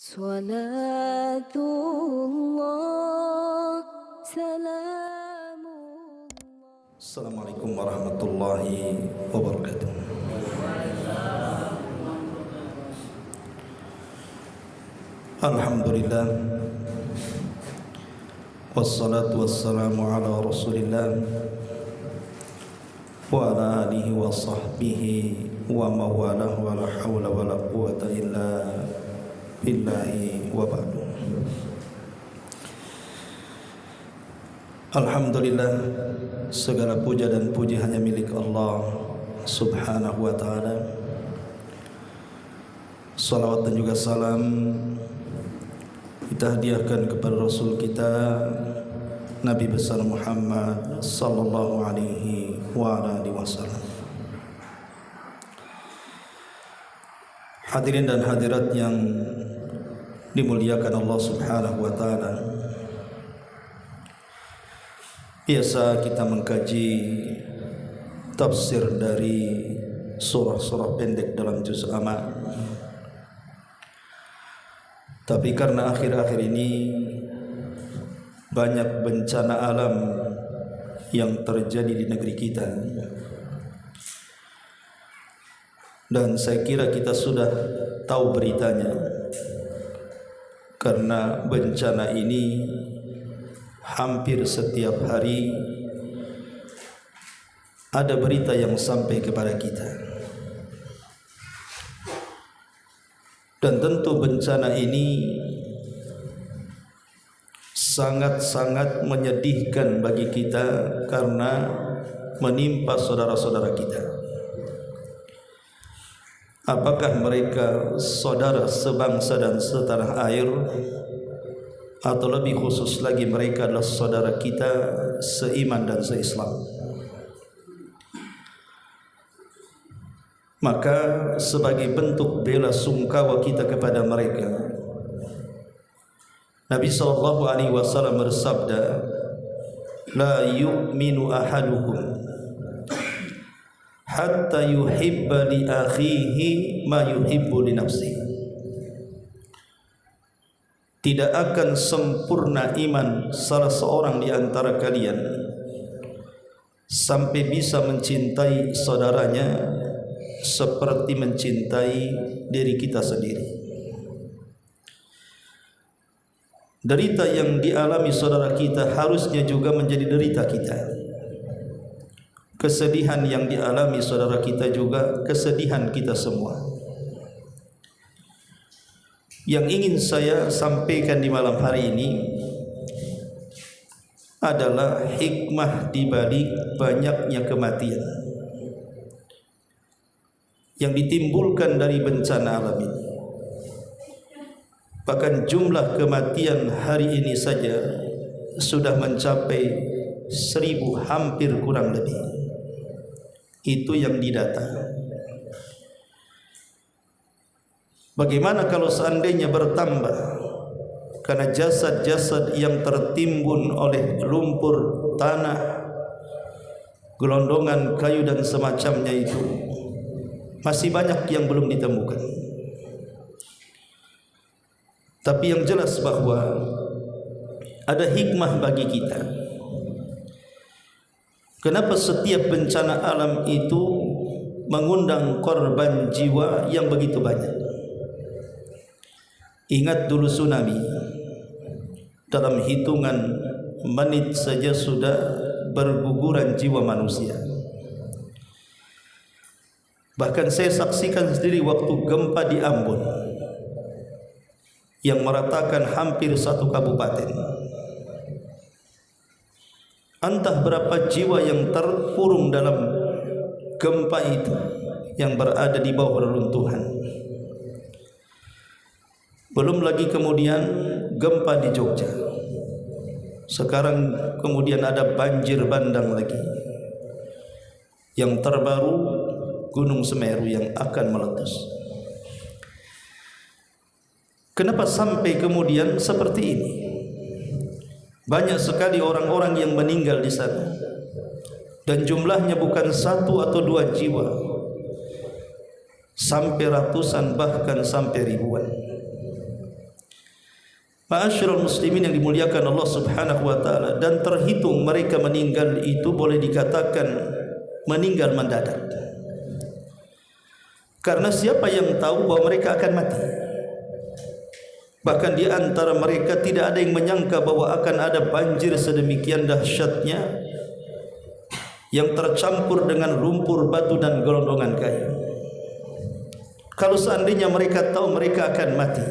Salatullah, salamullah. Assalamualaikum warahmatullahi wabarakatuh. Alhamdulillah, wassalatu wassalamu ala rasulillah wa ala alihi wa sahbihi wa mawalah wa la hawla wa la quwata illa billahi wa ba'du. Alhamdulillah, segala puja dan puji hanya milik Allah subhanahu wa ta'ala. Salawat dan juga salam kita hadiahkan kepada Rasul kita Nabi besar Muhammad sallallahu alaihi wa alihi wasallam. Hadirin dan hadirat yang dimuliakan Allah subhanahu wa ta'ala, biasa kita mengkaji tafsir dari surah-surah pendek dalam juz amma. Tapi karena akhir-akhir ini banyak bencana alam yang terjadi di negeri kita, dan saya kira kita sudah tahu beritanya, karena bencana ini hampir setiap hari ada berita yang sampai kepada kita. Dan tentu bencana ini sangat-sangat menyedihkan bagi kita karena menimpa saudara-saudara kita. Apakah mereka saudara sebangsa dan setanah air, atau lebih khusus lagi mereka adalah saudara kita seiman dan seislam? Maka sebagai bentuk bela sungkawa kita kepada mereka, Nabi SAW bersabda, la yu'minu ahadukum hatta yuhibba li akhihi ma yuhibbu li nafsihi. Tidak akan sempurna iman salah seorang di antara kalian sampai bisa mencintai saudaranya seperti mencintai diri kita sendiri. Derita yang dialami saudara kita harusnya juga menjadi derita kita. Kesedihan yang dialami saudara kita juga kesedihan kita semua. Yang ingin saya sampaikan di malam hari ini adalah hikmah di balik banyaknya kematian yang ditimbulkan dari bencana alam ini. Bahkan jumlah kematian hari ini saja sudah mencapai 1.000, hampir kurang lebih. Itu yang didata. Bagaimana kalau seandainya bertambah? Karena jasad-jasad yang tertimbun oleh lumpur, tanah, gelondongan kayu dan semacamnya itu masih banyak yang belum ditemukan. Tapi yang jelas bahwa ada hikmah bagi kita. Kenapa setiap bencana alam itu mengundang korban jiwa yang begitu banyak? Ingat dulu tsunami, dalam hitungan menit saja sudah berguguran jiwa manusia. Bahkan saya saksikan sendiri waktu gempa di Ambon yang meratakan hampir satu kabupaten. Entah berapa jiwa yang terkurung dalam gempa itu yang berada di bawah reruntuhan. Belum lagi kemudian gempa di Jogja. Sekarang kemudian ada banjir bandang lagi. Yang terbaru Gunung Semeru yang akan meletus. Kenapa sampai kemudian seperti ini? Banyak sekali orang-orang yang meninggal di sana, dan jumlahnya bukan 1 atau 2 jiwa, sampai ratusan bahkan sampai ribuan. Ma'asyiral muslimin yang dimuliakan Allah Subhanahu wa taala, dan terhitung mereka meninggal itu boleh dikatakan meninggal mendadak. Karena siapa yang tahu bahwa mereka akan mati? Bahkan di antara mereka tidak ada yang menyangka bahwa akan ada banjir sedemikian dahsyatnya yang tercampur dengan lumpur, batu dan gelondongan kayu. Kalau seandainya mereka tahu mereka akan mati,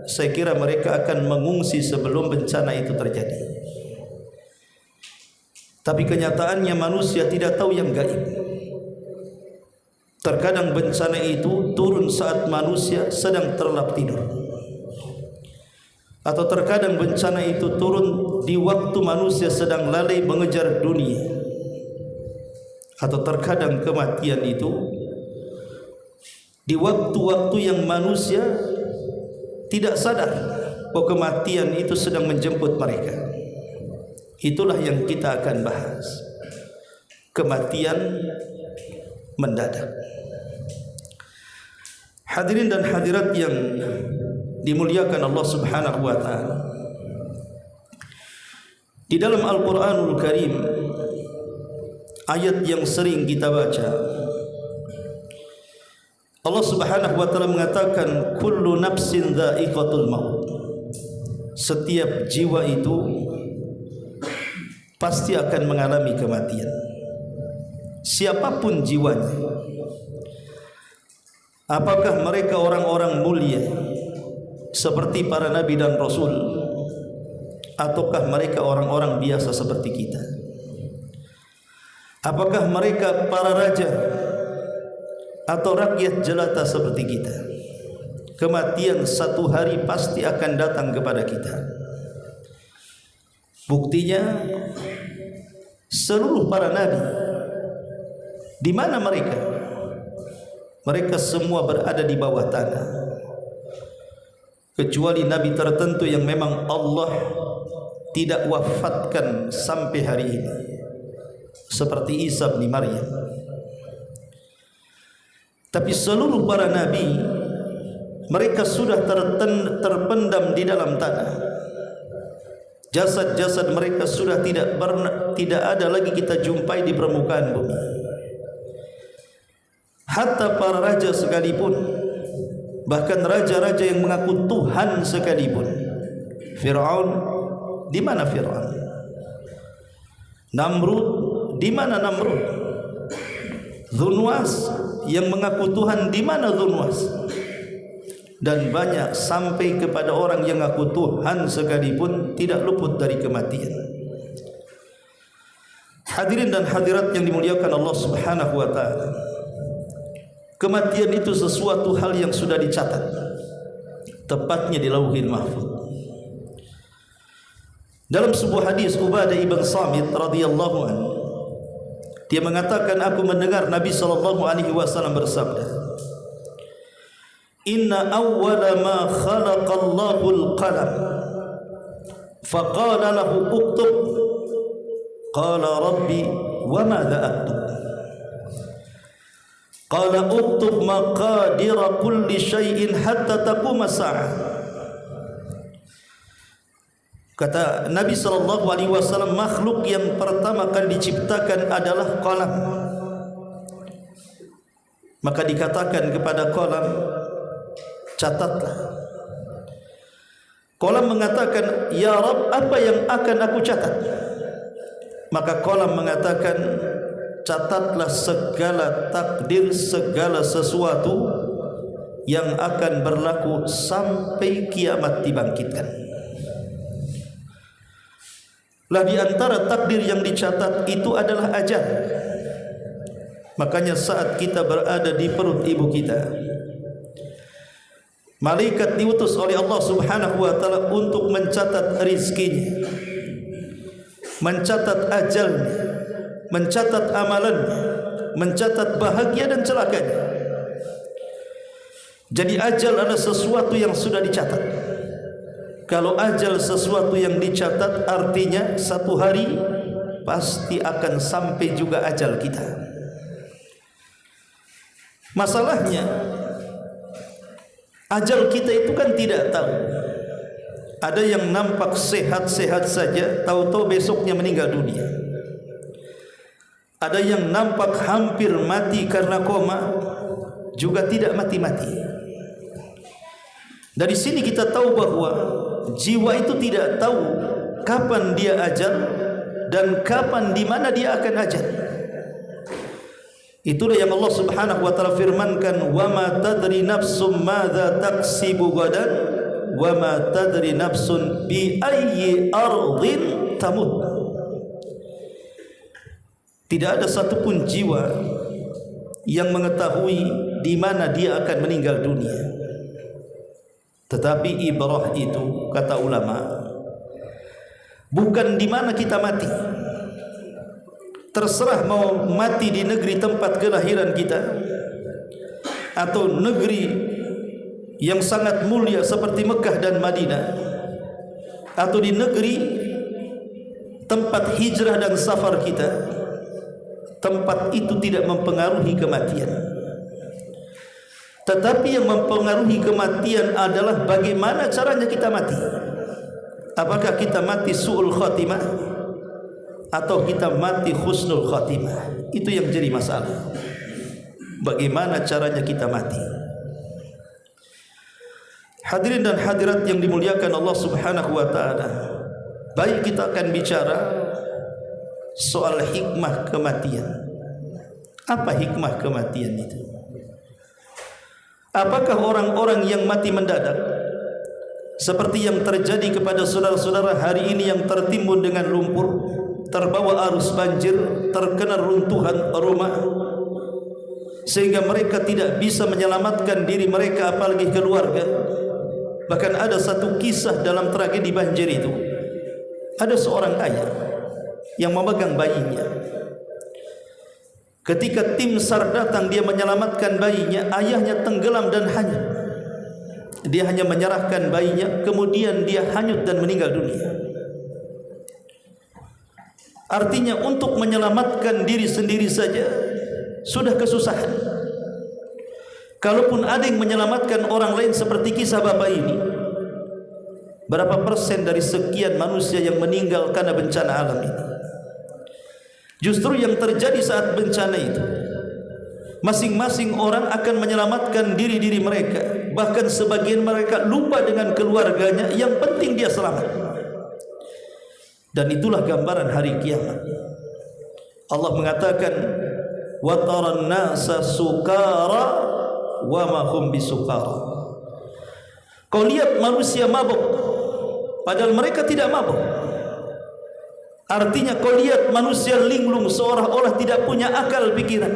saya kira mereka akan mengungsi sebelum bencana itu terjadi. Tapi kenyataannya manusia tidak tahu yang gaib. Terkadang bencana itu turun saat manusia sedang terlelap tidur, atau terkadang bencana itu turun di waktu manusia sedang lalai mengejar dunia, atau terkadang kematian itu di waktu-waktu yang manusia tidak sadar bahwa kematian itu sedang menjemput mereka. Itulah yang kita akan bahas, kematian mendadak. Hadirin dan hadirat yang dimuliakan Allah Subhanahu wa taala, di dalam Al-Qur'anul Karim ayat yang sering kita baca, Allah Subhanahu wa taala mengatakan kullu nafsin dha'iqatul maut. Setiap jiwa itu pasti akan mengalami kematian. Siapapun jiwanya. Apakah mereka orang-orang mulia seperti para nabi dan rasul, ataukah mereka orang-orang biasa seperti kita? Apakah mereka para raja atau rakyat jelata seperti kita? Kematian satu hari pasti akan datang kepada kita. Buktinya seluruh para nabi, di mana mereka? Mereka semua berada di bawah tanah, kecuali nabi tertentu yang memang Allah tidak wafatkan sampai hari ini, seperti Isa bin Maryam. Tapi seluruh para nabi, mereka sudah terpendam di dalam tanah. Jasad-jasad mereka sudah tidak ada lagi kita jumpai di permukaan bumi. Hatta para raja sekalipun, bahkan raja-raja yang mengaku Tuhan sekalipun. Fir'aun, di mana Fir'aun? Namrud, di mana Namrud? Dzunwas yang mengaku Tuhan, di mana Dzunwas? Dan banyak sampai kepada orang yang mengaku Tuhan sekalipun tidak luput dari kematian. Hadirin dan hadirat yang dimuliakan Allah Subhanahu wa taala, kematian itu sesuatu hal yang sudah dicatat, tepatnya di Lauhil Mahfuz. Dalam sebuah hadis Ubadah ibn Samit radhiyallahu anhu, dia mengatakan, aku mendengar Nabi sallallahu alaihi wasallam bersabda, inna awwala ma khalaqallahu al-qalam faqala lahu uktub qala rabbi wa madza aktub qala uktub maqadira kulli syai'in hatta taquma as-sa'ah. Kata Nabi sallallahu alaihi wasallam, makhluk yang pertama kali diciptakan adalah qalam. Maka dikatakan kepada qalam, catatlah. Qalam mengatakan, ya Rabb, apa yang akan aku catat? Maka qalam mengatakan, catatlah segala takdir, segala sesuatu yang akan berlaku sampai kiamat dibangkitkan. Lah di antara takdir yang dicatat itu adalah ajal. Makanya saat kita berada di perut ibu kita, malaikat diutus oleh Allah Subhanahu wa taala untuk mencatat rizkinya, mencatat ajalnya, mencatat amalannya, mencatat bahagia dan celakanya. Jadi ajal adalah sesuatu yang sudah dicatat. Kalau ajal sesuatu yang dicatat, artinya satu hari pasti akan sampai juga ajal kita. Masalahnya, ajal kita itu kan tidak tahu. Ada yang nampak sehat-sehat saja, tahu-tahu besoknya meninggal dunia. Ada yang nampak hampir mati karena koma, juga tidak mati-mati. Dari sini kita tahu bahwa jiwa itu tidak tahu kapan dia ajal dan kapan di mana dia akan ajal. Itulah yang Allah Subhanahu wa taala firmankan, "Wa ma tadri nafsum madza taksibu gadan wa ma tadri nafsun bi ayyi ardhin tamut." Tidak ada satupun jiwa yang mengetahui di mana dia akan meninggal dunia. Tetapi ibrah itu, kata ulama, bukan di mana kita mati. Terserah mau mati di negeri tempat kelahiran kita, atau negeri yang sangat mulia seperti Mekah dan Madinah, atau di negeri tempat hijrah dan safar kita. Tempat itu tidak mempengaruhi kematian. Tetapi yang mempengaruhi kematian adalah bagaimana caranya kita mati. Apakah kita mati su'ul khatimah atau kita mati husnul khatimah? Itu yang jadi masalah. Bagaimana caranya kita mati. Hadirin dan hadirat yang dimuliakan Allah Subhanahu wa taala, baik kita akan bicara soal hikmah kematian. Apa hikmah kematian itu? Apakah orang-orang yang mati mendadak seperti yang terjadi kepada saudara-saudara hari ini yang tertimbun dengan lumpur, terbawa arus banjir, terkena runtuhan rumah sehingga mereka tidak bisa menyelamatkan diri mereka apalagi keluarga? Bahkan ada satu kisah dalam tragedi banjir itu. Ada seorang ayah yang memegang bayinya. Ketika tim SAR datang, dia menyelamatkan bayinya, ayahnya tenggelam dan hanyut. Dia hanya menyerahkan bayinya, kemudian dia hanyut dan meninggal dunia. Artinya untuk menyelamatkan diri sendiri saja sudah kesusahan. Kalaupun ada yang menyelamatkan orang lain seperti kisah bapak ini, berapa persen dari sekian manusia yang meninggal karena bencana alam ini? Justru yang terjadi saat bencana itu, masing-masing orang akan menyelamatkan diri-diri mereka. Bahkan sebagian mereka lupa dengan keluarganya, yang penting dia selamat. Dan itulah gambaran hari kiamat. Allah mengatakan, "Wa taran nasa sukara wa ma hum bisukara." Kau lihat manusia mabuk, padahal mereka tidak mabuk. Artinya kau lihat manusia linglung, seolah-olah tidak punya akal pikiran.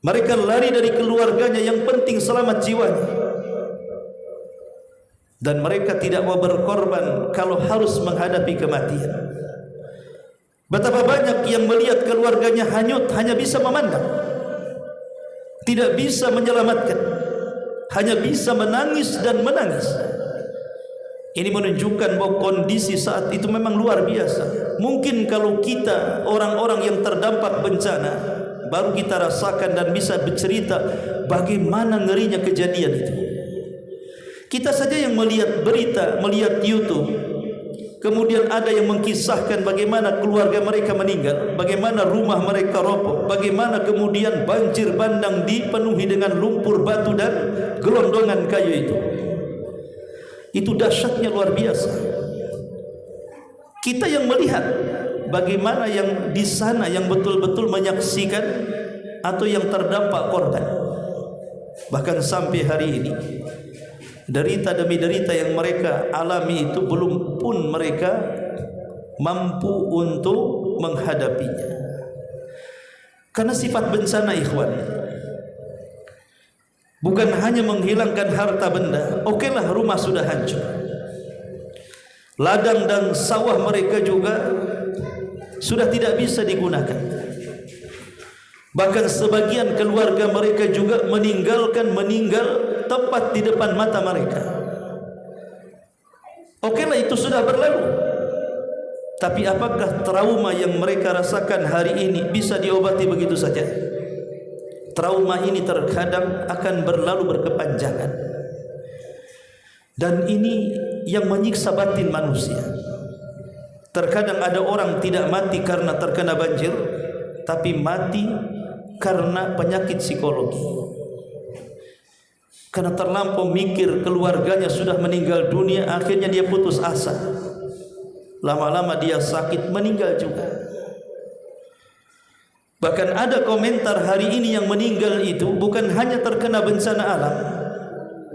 Mereka lari dari keluarganya, yang penting selamat jiwanya. Dan mereka tidak mau berkorban kalau harus menghadapi kematian. Betapa banyak yang melihat keluarganya hanyut hanya bisa memandang, tidak bisa menyelamatkan, hanya bisa menangis dan menangis. Ini menunjukkan bahwa kondisi saat itu memang luar biasa. Mungkin kalau kita orang-orang yang terdampak bencana baru kita rasakan dan bisa bercerita bagaimana ngerinya kejadian itu. Kita saja yang melihat berita, melihat YouTube, kemudian ada yang mengkisahkan bagaimana keluarga mereka meninggal, bagaimana rumah mereka roboh, bagaimana kemudian banjir bandang dipenuhi dengan lumpur, batu dan gelondongan kayu itu. Itu dahsyatnya luar biasa. Kita yang melihat, bagaimana yang di sana yang betul-betul menyaksikan atau yang terdampak korban. Bahkan sampai hari ini, derita demi derita yang mereka alami itu belum pun mereka mampu untuk menghadapinya. Karena sifat bencana, ikhwan, bukan hanya menghilangkan harta benda. Okelah, rumah sudah hancur, ladang dan sawah mereka juga sudah tidak bisa digunakan. Bahkan sebagian keluarga mereka juga meninggal tepat di depan mata mereka. Okelah, itu sudah berlalu. Tapi apakah trauma yang mereka rasakan hari ini bisa diobati begitu saja? Trauma ini terkadang akan berlalu berkepanjangan. Dan ini yang menyiksa batin manusia. Terkadang ada orang tidak mati karena terkena banjir, tapi mati karena penyakit psikologi. Karena terlampau mikir keluarganya sudah meninggal dunia, akhirnya dia putus asa. Lama-lama dia sakit, meninggal juga. Bahkan ada komentar hari ini yang meninggal itu bukan hanya terkena bencana alam,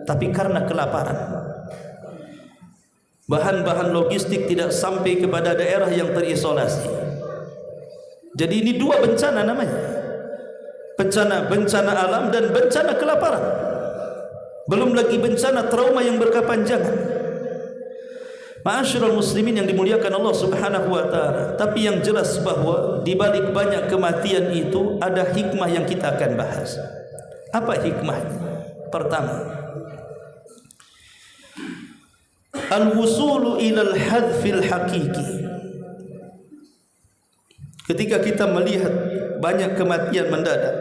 tapi karena kelaparan. Bahan-bahan logistik tidak sampai kepada daerah yang terisolasi. Jadi ini dua bencana namanya. Bencana alam dan bencana kelaparan. Belum lagi bencana trauma yang berkepanjangan. Ma'asyiral muslimin yang dimuliakan Allah Subhanahu wa taala. Tapi yang jelas bahwa di balik banyak kematian itu ada hikmah yang kita akan bahas. Apa hikmahnya? Pertama, al-wusulu ilal hadfil hakiki. Ketika kita melihat banyak kematian mendadak,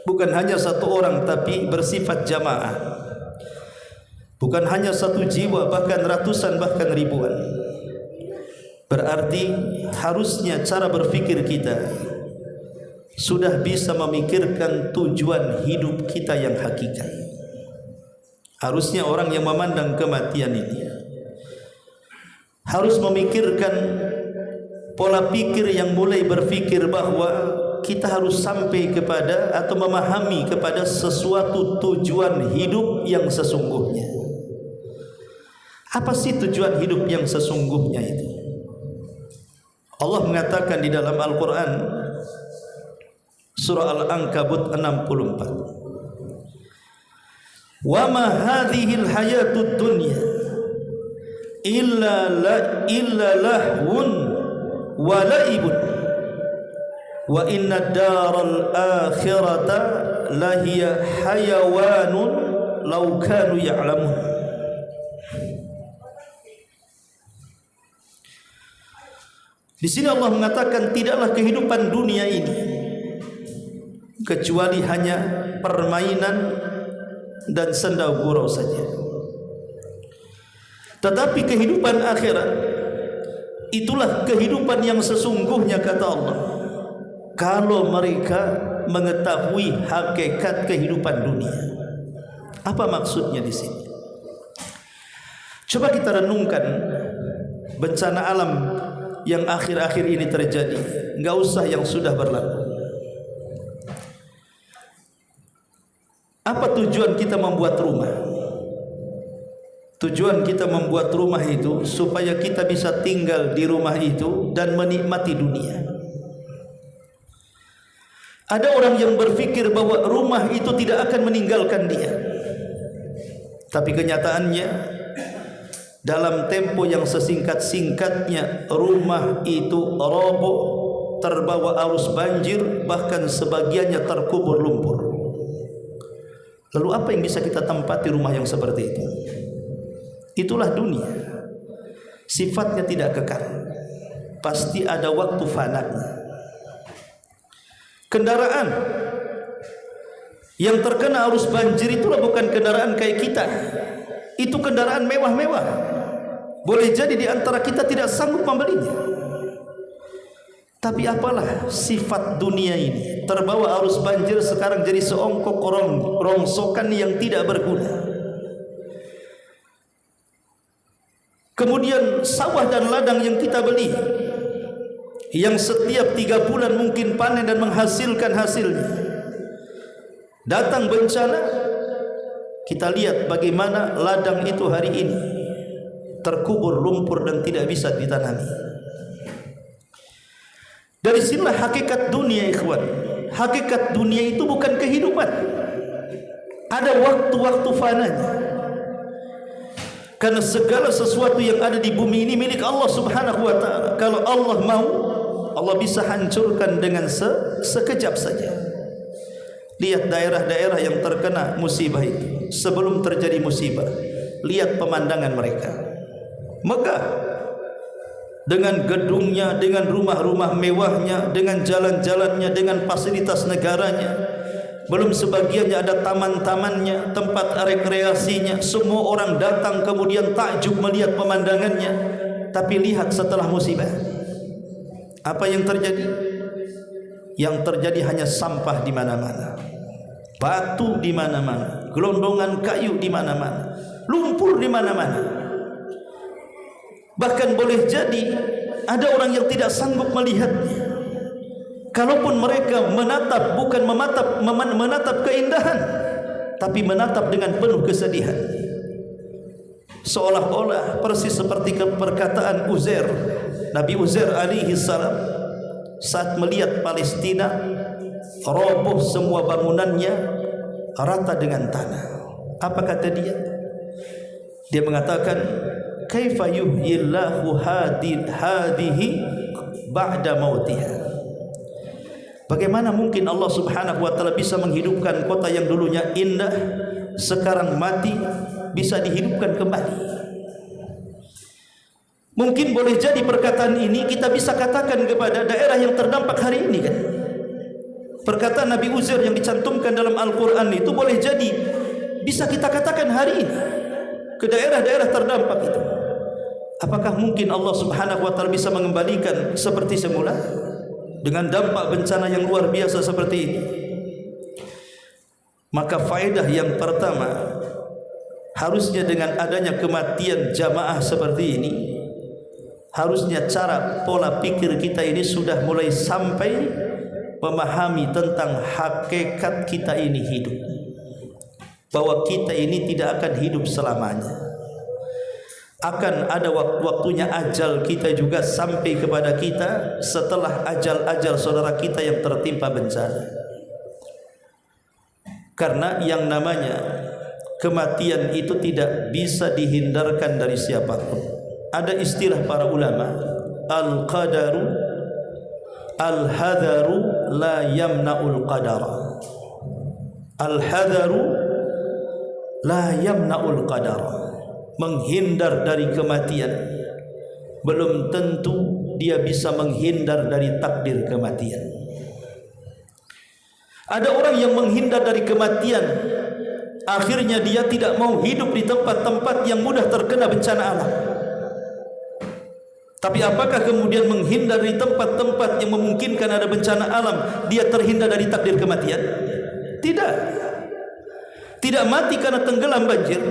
bukan hanya satu orang tapi bersifat jamaah, bukan hanya satu jiwa, bahkan ratusan, bahkan ribuan, berarti harusnya cara berpikir kita sudah bisa memikirkan tujuan hidup kita yang hakikat. Harusnya orang yang memandang kematian ini harus memikirkan pola pikir yang mulai berpikir bahwa kita harus sampai kepada atau memahami kepada sesuatu tujuan hidup yang sesungguhnya. Apa sih tujuan hidup yang sesungguhnya itu? Allah mengatakan di dalam Al-Quran surah Al-Ankabut 64, wa ma hadhil hayatud dunya illa lahun wa laibun wa inna daral akhirata lahiya hayawanun law kanu ya'lamun. Di sini Allah mengatakan tidaklah kehidupan dunia ini kecuali hanya permainan dan senda gurau saja. Tetapi kehidupan akhirat itulah kehidupan yang sesungguhnya, kata Allah, kalau mereka mengetahui hakikat kehidupan dunia. Apa maksudnya di sini? Coba kita renungkan bencana alam yang akhir-akhir ini terjadi, enggak usah yang sudah berlalu. Apa tujuan kita membuat rumah? Tujuan kita membuat rumah itu supaya kita bisa tinggal di rumah itu dan menikmati dunia. Ada orang yang berpikir bahwa rumah itu tidak akan meninggalkan dia. Tapi kenyataannya dalam tempo yang sesingkat-singkatnya rumah itu roboh, terbawa arus banjir, bahkan sebagiannya terkubur lumpur. Lalu apa yang bisa kita tempati rumah yang seperti itu? Itulah dunia. Sifatnya tidak kekal. Pasti ada waktu fananya. Kendaraan yang terkena arus banjir itulah bukan kendaraan kayak kita. Itu kendaraan mewah-mewah. Boleh jadi di antara kita tidak sanggup membelinya. Tapi apalah sifat dunia ini, terbawa arus banjir sekarang jadi seongkok rongsokan yang tidak berguna. Kemudian sawah dan ladang yang kita beli, yang setiap 3 bulan mungkin panen dan menghasilkan hasilnya, datang bencana, kita lihat bagaimana ladang itu hari ini terkubur lumpur dan tidak bisa ditanami. Dari sinilah hakikat dunia, ikhwan. Hakikat dunia itu bukan kehidupan. Ada waktu-waktu fananya. Karena segala sesuatu yang ada di bumi ini milik Allah Subhanahu wa ta'ala. Kalau Allah mau, Allah bisa hancurkan dengan sekejap saja. Lihat daerah-daerah yang terkena musibah itu. Sebelum terjadi musibah, lihat pemandangan mereka. Mekah dengan gedungnya, dengan rumah-rumah mewahnya, dengan jalan-jalannya, dengan fasilitas negaranya, belum sebagiannya ada taman-tamannya, tempat rekreasinya. Semua orang datang kemudian takjub melihat pemandangannya. Tapi lihat setelah musibah, apa yang terjadi? Yang terjadi hanya sampah di mana-mana, batu di mana-mana, gelondongan kayu di mana-mana, lumpur di mana-mana. Bahkan boleh jadi ada orang yang tidak sanggup melihatnya. Kalaupun mereka menatap, bukan menatap keindahan, tapi menatap dengan penuh kesedihan. Seolah-olah persis seperti perkataan Uzair, Nabi Uzair alaihi salam, saat melihat Palestina roboh semua bangunannya rata dengan tanah. Apa kata dia? Dia mengatakan, kaifa yuhyillahu hadhihi ba'da mautiha. Bagaimana mungkin Allah Subhanahu wa taala bisa menghidupkan kota yang dulunya indah, sekarang mati, bisa dihidupkan kembali? Mungkin boleh jadi perkataan ini kita bisa katakan kepada daerah yang terdampak hari ini kan. Perkataan Nabi Uzair yang dicantumkan dalam Al-Quran itu boleh jadi bisa kita katakan hari ini ke daerah-daerah terdampak itu. Apakah mungkin Allah Subhanahu wa taala bisa mengembalikan seperti semula dengan dampak bencana yang luar biasa seperti ini? Maka faedah yang pertama, harusnya dengan adanya kematian jamaah seperti ini, harusnya cara pola pikir kita ini sudah mulai sampai memahami tentang hakikat kita ini hidup, bahwa kita ini tidak akan hidup selamanya. Akan ada waktu-waktunya ajal kita juga sampai kepada kita setelah ajal-ajal saudara kita yang tertimpa bencana. Karena yang namanya kematian itu tidak bisa dihindarkan dari siapapun. Ada istilah para ulama, al-qadaru al-hadaru la yamna'ul qadara. Al-hadaru la yamna'ul qadara. Menghindar dari kematian belum tentu dia bisa menghindar dari takdir kematian. Ada orang yang menghindar dari kematian, akhirnya dia tidak mau hidup di tempat-tempat yang mudah terkena bencana alam. Tapi apakah kemudian menghindar dari tempat-tempat yang memungkinkan ada bencana alam, dia terhindar dari takdir kematian? Tidak. Tidak mati karena tenggelam banjir,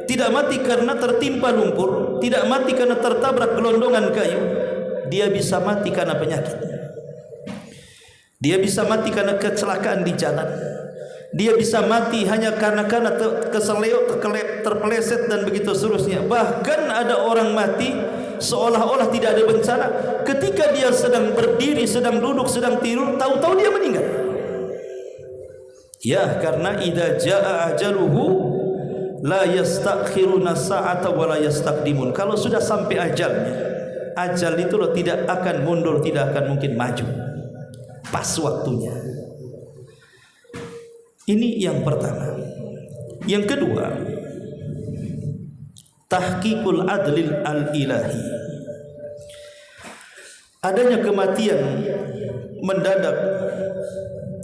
tidak mati karena tertimpa lumpur, tidak mati karena tertabrak gelondongan kayu. Dia bisa mati karena penyakit, dia bisa mati karena kecelakaan di jalan, dia bisa mati hanya karena keseleo, terpeleset dan begitu seterusnya. Bahkan ada orang mati seolah-olah tidak ada bencana, ketika dia sedang berdiri, sedang duduk, sedang tidur, tahu-tahu dia meninggal. Ya, karena idza jaa ajaluhu la yastakhiruna sa'ata wa la yastaqdimun. Kalau sudah sampai ajalnya, ajal itu loh tidak akan mundur, tidak akan mungkin maju. Pas waktunya. Ini yang pertama. Yang kedua, tahqiqul adlil al-ilahi. Adanya kematian mendadak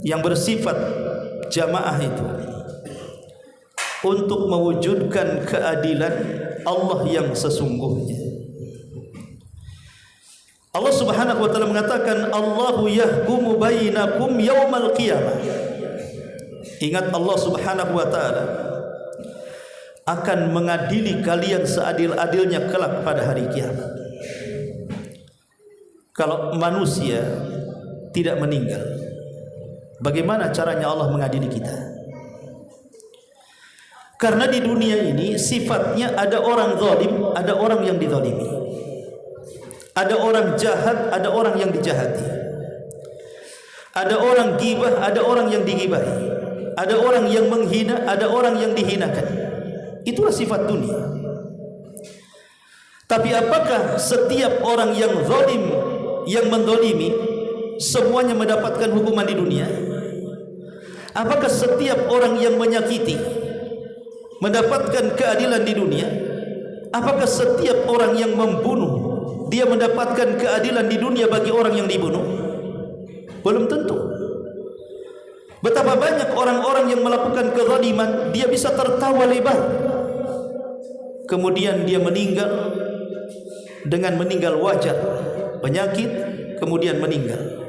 yang bersifat jamaah itu untuk mewujudkan keadilan Allah yang sesungguhnya. Allah Subhanahu wa taala mengatakan, Allahu yahkumu bainakum yaumal qiyamah. Ingat, Allah Subhanahu wa taala akan mengadili kalian seadil-adilnya kelak pada hari kiamat. Kalau manusia tidak meninggal, bagaimana caranya Allah mengadili kita? Karena di dunia ini sifatnya ada orang zalim, ada orang yang dizalimi. Ada orang jahat, ada orang yang dijahati. Ada orang gibah, ada orang yang digibahi. Ada orang yang menghina, ada orang yang dihinakan. Itulah sifat dunia. Tapi apakah setiap orang yang zalim, yang menzalimi, semuanya mendapatkan hukuman di dunia? Apakah setiap orang yang menyakiti mendapatkan keadilan di dunia? Apakah setiap orang yang membunuh dia mendapatkan keadilan di dunia bagi orang yang dibunuh? Belum tentu. Betapa banyak orang-orang yang melakukan kezaliman, dia bisa tertawa lebar, kemudian dia meninggal dengan meninggal wajar, penyakit, kemudian meninggal.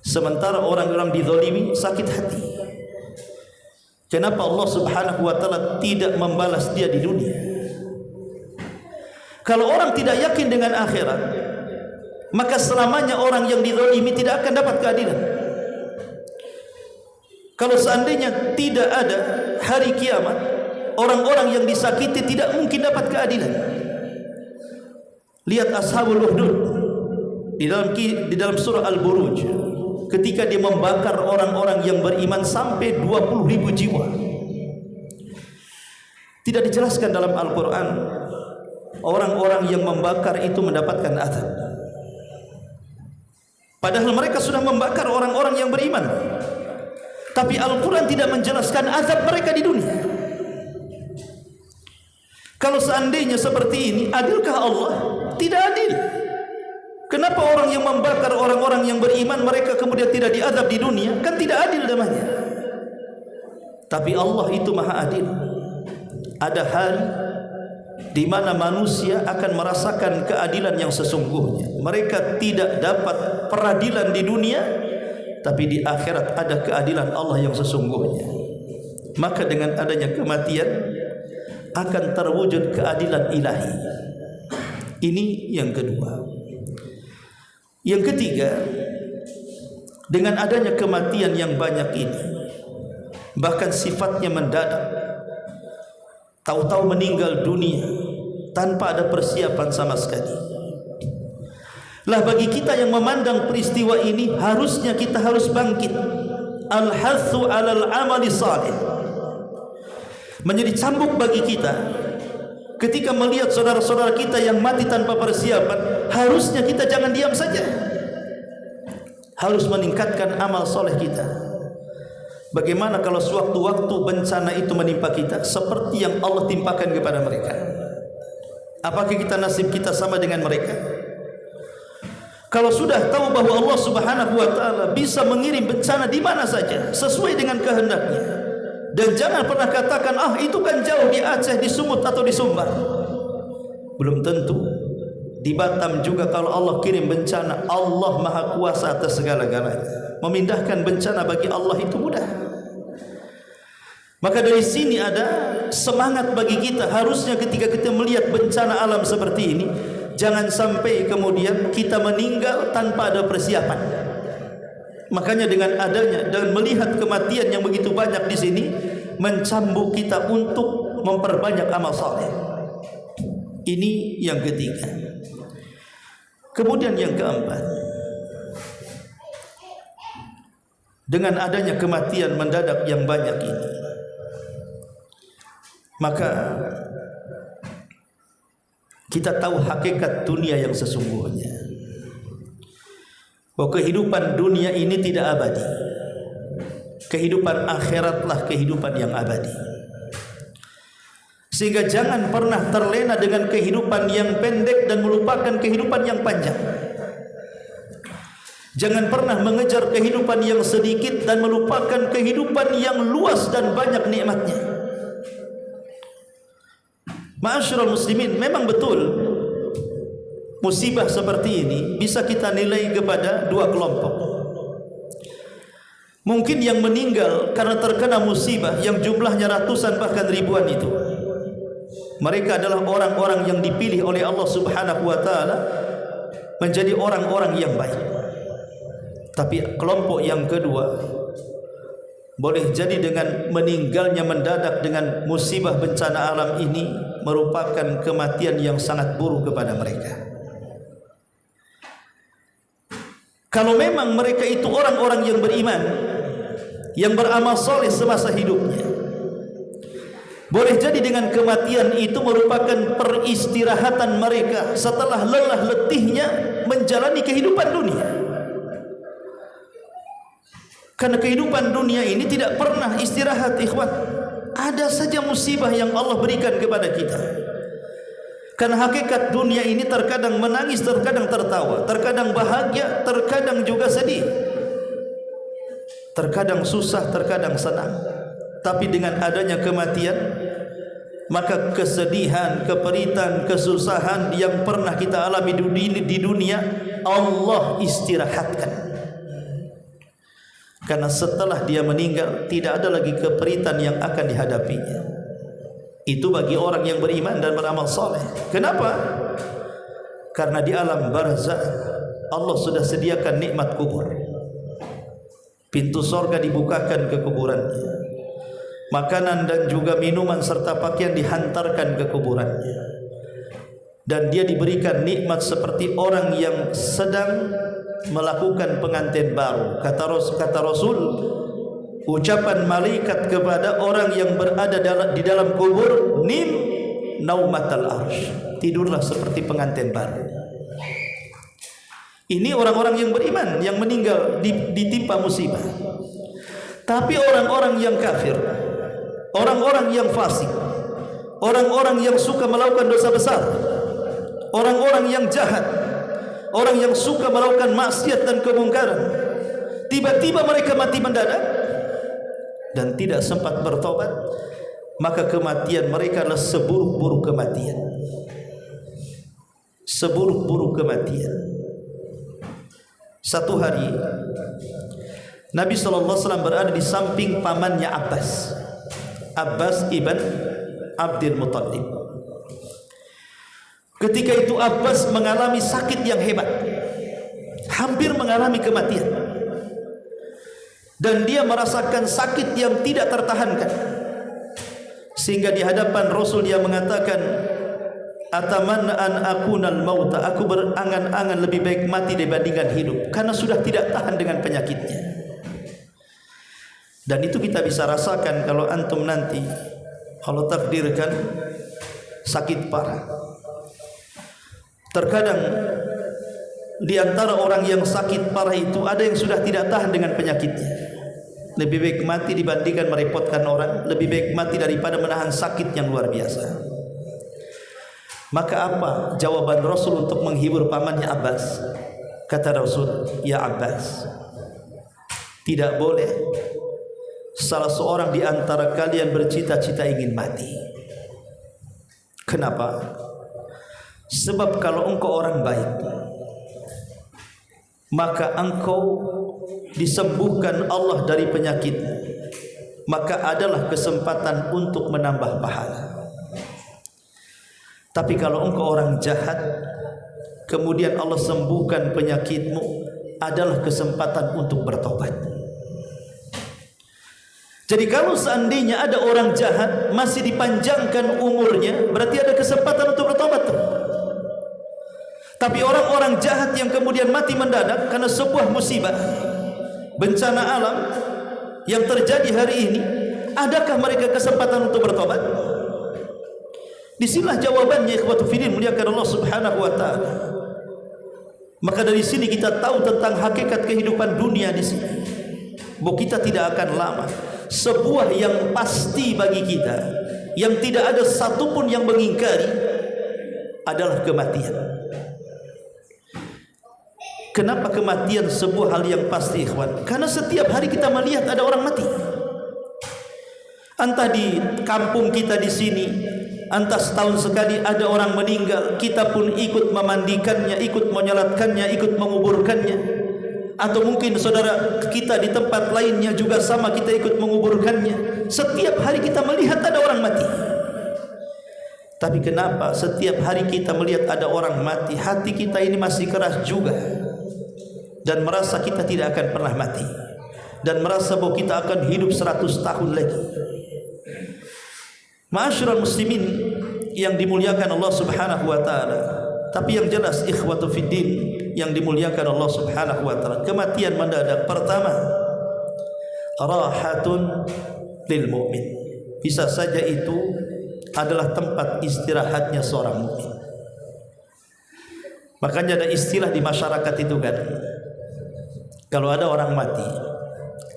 Sementara orang-orang dizalimi sakit hati. Kenapa Allah Subhanahu wa taala tidak membalas dia di dunia? Kalau orang tidak yakin dengan akhirat, maka selamanya orang yang dizalimi tidak akan dapat keadilan. Kalau seandainya tidak ada hari kiamat, orang-orang yang disakiti tidak mungkin dapat keadilan. Lihat Ashabul Ukhdud di dalam surah Al-Buruj, ketika dia membakar orang-orang yang beriman sampai 20.000 jiwa. Tidak dijelaskan dalam Al-Quran orang-orang yang membakar itu mendapatkan azab, padahal mereka sudah membakar orang-orang yang beriman. Tapi Al-Quran tidak menjelaskan azab mereka di dunia. Kalau seandainya seperti ini, adilkah Allah? Tidak adil. Kenapa orang yang membakar orang-orang yang beriman mereka kemudian tidak diazab di dunia? Kan tidak adil namanya. Tapi Allah itu maha adil. Ada hari di mana manusia akan merasakan keadilan yang sesungguhnya. Mereka tidak dapat peradilan di dunia, tapi di akhirat ada keadilan Allah yang sesungguhnya. Maka dengan adanya kematian akan terwujud keadilan ilahi. Ini yang kedua. Yang ketiga, dengan adanya kematian yang banyak ini, bahkan sifatnya mendadak, tahu-tahu meninggal dunia tanpa ada persiapan sama sekali. Lah bagi kita yang memandang peristiwa ini, harusnya kita harus bangkit. Al-hathu 'alal 'amali salih. Menjadi cambuk bagi kita ketika melihat saudara-saudara kita yang mati tanpa persiapan. Harusnya kita jangan diam saja, harus meningkatkan amal soleh kita. Bagaimana kalau sewaktu-waktu bencana itu menimpa kita seperti yang Allah timpakan kepada mereka? Apakah kita nasib kita sama dengan mereka? Kalau sudah tahu bahwa Allah Subhanahu wa taala bisa mengirim bencana di mana saja sesuai dengan kehendaknya, dan jangan pernah katakan itu kan jauh di Aceh, di Sumut atau di Sumbar. Belum tentu. Di Batam juga kalau Allah kirim bencana, Allah maha kuasa atas segala-galanya. Memindahkan bencana bagi Allah itu mudah. Maka dari sini ada semangat bagi kita. Harusnya ketika kita melihat bencana alam seperti ini, jangan sampai kemudian kita meninggal tanpa ada persiapan. Makanya dengan adanya dan melihat kematian yang begitu banyak di sini, mencambuk kita untuk memperbanyak amal saleh. Ini yang ketiga. Kemudian yang keempat, dengan adanya kematian mendadak yang banyak ini, maka kita tahu hakikat dunia yang sesungguhnya. Bahwa kehidupan dunia ini tidak abadi. Kehidupan akhiratlah kehidupan yang abadi. Sehingga jangan pernah terlena dengan kehidupan yang pendek dan melupakan kehidupan yang panjang. Jangan pernah mengejar kehidupan yang sedikit dan melupakan kehidupan yang luas dan banyak nikmatnya. Ma'asyiral muslimin, memang betul musibah seperti ini bisa kita nilai kepada dua kelompok. Mungkin yang meninggal karena terkena musibah yang jumlahnya ratusan bahkan ribuan itu, mereka adalah orang-orang yang dipilih oleh Allah Subhanahu wa taala menjadi orang-orang yang baik. Tapi kelompok yang kedua boleh jadi dengan meninggalnya mendadak dengan musibah bencana alam ini merupakan kematian yang sangat buruk kepada mereka. Kalau memang mereka itu orang-orang yang beriman, yang beramal soleh semasa hidupnya, boleh jadi dengan kematian itu merupakan peristirahatan mereka setelah lelah letihnya menjalani kehidupan dunia. Karena kehidupan dunia ini tidak pernah istirahat, ikhwan. Ada saja musibah yang Allah berikan kepada kita. Karena hakikat dunia ini terkadang menangis, terkadang tertawa, terkadang bahagia, terkadang juga sedih. terkadang susah, terkadang senang. Tapi dengan adanya kematian, maka kesedihan, keperitan, kesusahan yang pernah kita alami di dunia, Allah istirahatkan. Karena setelah dia meninggal, tidak ada lagi keperitan yang akan dihadapinya. Itu bagi orang yang beriman dan beramal soleh. Kenapa? Karena di alam barzakh Allah sudah sediakan nikmat kubur. Pintu sorga dibukakan ke kuburannya. Makanan dan juga minuman serta pakaian dihantarkan ke kuburannya. Dan dia diberikan nikmat seperti orang yang sedang melakukan pengantin baru. Kata Rasul, ucapan malaikat kepada orang yang berada di dalam kubur, nim naumatal arsh, tidurlah seperti pengantin baru. Ini orang-orang yang beriman yang meninggal ditimpa musibah. Tapi orang-orang yang kafir, orang-orang yang fasik, orang-orang yang suka melakukan dosa besar, orang-orang yang jahat, orang yang suka melakukan maksiat dan kemungkaran, tiba-tiba mereka mati mendadak dan tidak sempat bertobat, maka kematian mereka adalah seburuk-buruk kematian. Seburuk-buruk kematian. Satu hari Nabi SAW berada di samping pamannya Abbas ibn Abdul Muttalib. Ketika itu Abbas mengalami sakit yang hebat, hampir mengalami kematian, dan dia merasakan sakit yang tidak tertahankan, sehingga di hadapan Rasul dia mengatakan, atamanna an akunal mauta, aku berangan-angan lebih baik mati dibandingkan hidup, karena sudah tidak tahan dengan penyakitnya. Dan itu kita bisa rasakan kalau antum nanti Allah takdirkan sakit parah. Terkadang di antara orang yang sakit parah itu ada yang sudah tidak tahan dengan penyakitnya. Lebih baik mati dibandingkan merepotkan orang, lebih baik mati daripada menahan sakit yang luar biasa. Maka apa jawaban Rasul untuk menghibur pamannya Abbas? Kata Rasul, ya Abbas, tidak boleh salah seorang di antara kalian bercita-cita ingin mati. Kenapa? Sebab kalau engkau orang baik, maka engkau disembuhkan Allah dari penyakit, maka adalah kesempatan untuk menambah pahala. Tapi kalau engkau orang jahat, kemudian Allah sembuhkan penyakitmu, adalah kesempatan untuk bertobat. Jadi kalau seandainya ada orang jahat masih dipanjangkan umurnya, berarti ada kesempatan untuk bertobat. Tapi orang-orang jahat yang kemudian mati mendadak karena sebuah musibah, bencana alam yang terjadi hari ini, adakah mereka kesempatan untuk bertobat? Disinilah jawabannya, ikhwatu fillah, muliakan Allah Subhanahu wa taala. Maka dari sini kita tahu tentang hakikat kehidupan dunia di sini. Bahwa kita tidak akan lama. Sebuah yang pasti bagi kita, yang tidak ada satupun yang mengingkari, adalah kematian. Kenapa kematian sebuah hal yang pasti, ikhwan? Karena setiap hari kita melihat ada orang mati. Entah di kampung kita di sini, entah setahun sekali ada orang meninggal, kita pun ikut memandikannya, ikut menyolatkannya, ikut menguburkannya. Atau mungkin saudara kita di tempat lainnya juga sama, kita ikut menguburkannya. Setiap hari kita melihat ada orang mati. Tapi kenapa setiap hari kita melihat ada orang mati, hati kita ini masih keras juga, dan merasa kita tidak akan pernah mati, dan merasa bahwa kita akan hidup 100 tahun lagi. Ma'asyiral muslimin yang dimuliakan Allah Subhanahu wa taala. Tapi yang jelas, ikhwatu fiddin yang dimuliakan Allah Subhanahu wa taala, kematian mendadak pertama rahatun lil mu'min. Bisa saja itu adalah tempat istirahatnya seorang mukmin. Makanya ada istilah di masyarakat itu kan, kalau ada orang mati,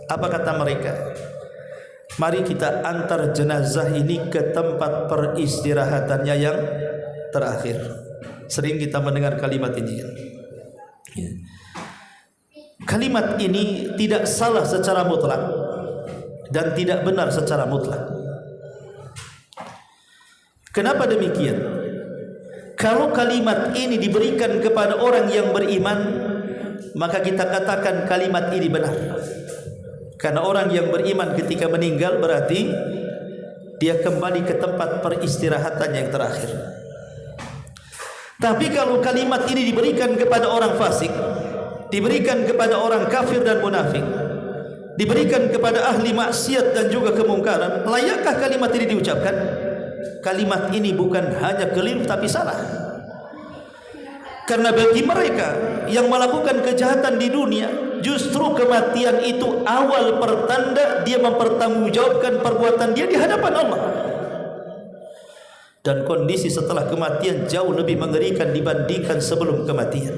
apa kata mereka? Mari kita antar jenazah ini ke tempat peristirahatannya yang terakhir. Sering kita mendengar kalimat ini kan? Kalimat ini tidak salah secara mutlak dan tidak benar secara mutlak. Kenapa demikian? Kalau kalimat ini diberikan kepada orang yang beriman, maka kita katakan kalimat ini benar. Karena orang yang beriman ketika meninggal berarti dia kembali ke tempat peristirahatan yang terakhir. Tapi kalau kalimat ini diberikan kepada orang fasik, diberikan kepada orang kafir dan munafik, diberikan kepada ahli maksiat dan juga kemungkaran, layakkah kalimat ini diucapkan? Kalimat ini bukan hanya keliru tapi salah. Karena bagi mereka yang melakukan kejahatan di dunia, justru kematian itu awal pertanda dia mempertanggungjawabkan perbuatan dia di hadapan Allah. Dan kondisi setelah kematian jauh lebih mengerikan dibandingkan sebelum kematian.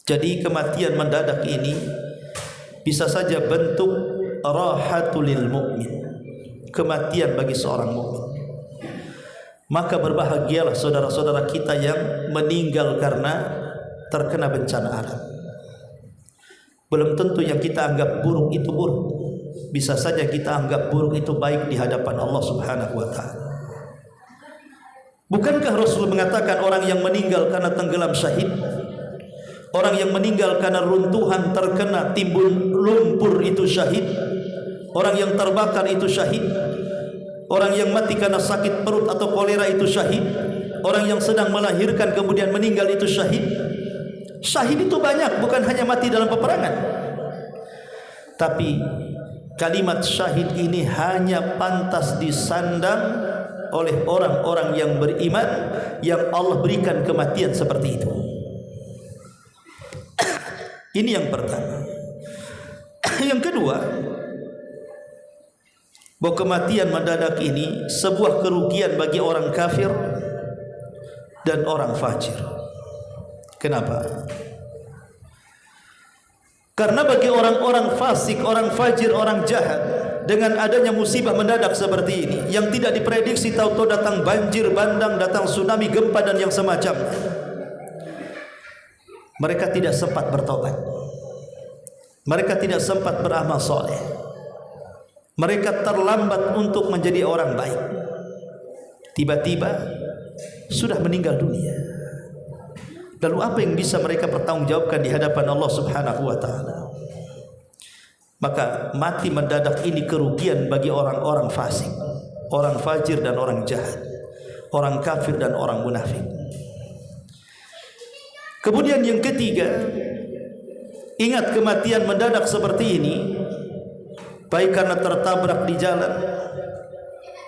Jadi kematian mendadak ini bisa saja bentuk rahatul mu'min, kematian bagi seorang mukmin. Maka berbahagialah saudara-saudara kita yang meninggal karena terkena bencana alam. Belum tentu yang kita anggap buruk itu buruk. Bisa saja kita anggap buruk itu baik di hadapan Allah Subhanahu wa taala. Bukankah Rasul mengatakan orang yang meninggal karena tenggelam syahid, orang yang meninggal karena runtuhan terkena timbul lumpur itu syahid, orang yang terbakar itu syahid, orang yang mati karena sakit perut atau kolera itu syahid, orang yang sedang melahirkan kemudian meninggal itu syahid. Syahid itu banyak, bukan hanya mati dalam peperangan. Tapi kalimat syahid ini hanya pantas disandang oleh orang-orang yang beriman, yang Allah berikan kematian seperti itu. Ini yang pertama. Yang kedua, bahwa kematian mendadak ini sebuah kerugian bagi orang kafir dan orang fajir. Kenapa? Karena bagi orang-orang fasik, orang fajir, orang jahat, dengan adanya musibah mendadak seperti ini yang tidak diprediksi, tahu-tahu datang banjir bandang, datang tsunami, gempa dan yang semacamnya, mereka tidak sempat bertobat, mereka tidak sempat beramal soleh, mereka terlambat untuk menjadi orang baik, tiba-tiba sudah meninggal dunia. Lalu apa yang bisa mereka pertanggungjawabkan di hadapan Allah Subhanahu wa taala? Maka mati mendadak ini kerugian bagi orang-orang fasik, orang fajir dan orang jahat, orang kafir dan orang munafik. Kemudian yang ketiga, ingat kematian mendadak seperti ini, baik karena tertabrak di jalan,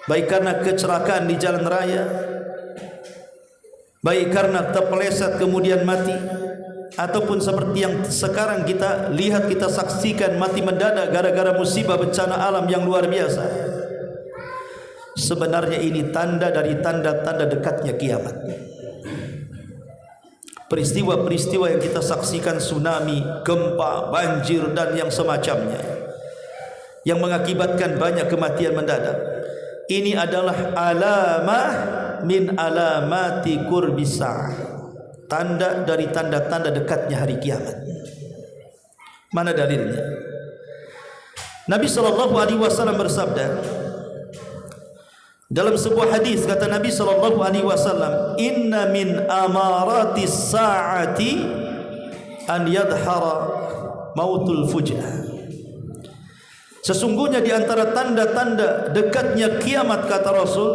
baik karena kecelakaan di jalan raya, baik karena terpeleset kemudian mati, ataupun seperti yang sekarang kita lihat, kita saksikan mati mendadak gara-gara musibah bencana alam yang luar biasa. Sebenarnya ini tanda dari tanda-tanda dekatnya kiamat. Peristiwa-peristiwa yang kita saksikan, tsunami, gempa, banjir dan yang semacamnya, yang mengakibatkan banyak kematian mendadak, ini adalah alamah min alamati qurbis sa'ah, tanda dari tanda-tanda dekatnya hari kiamat. Mana dalilnya? Nabi SAW bersabda dalam sebuah hadis, kata Nabi SAW, inna min amaratis sa'ati an yadhara mautul fujah. Sesungguhnya di antara tanda-tanda dekatnya kiamat, kata Rasul,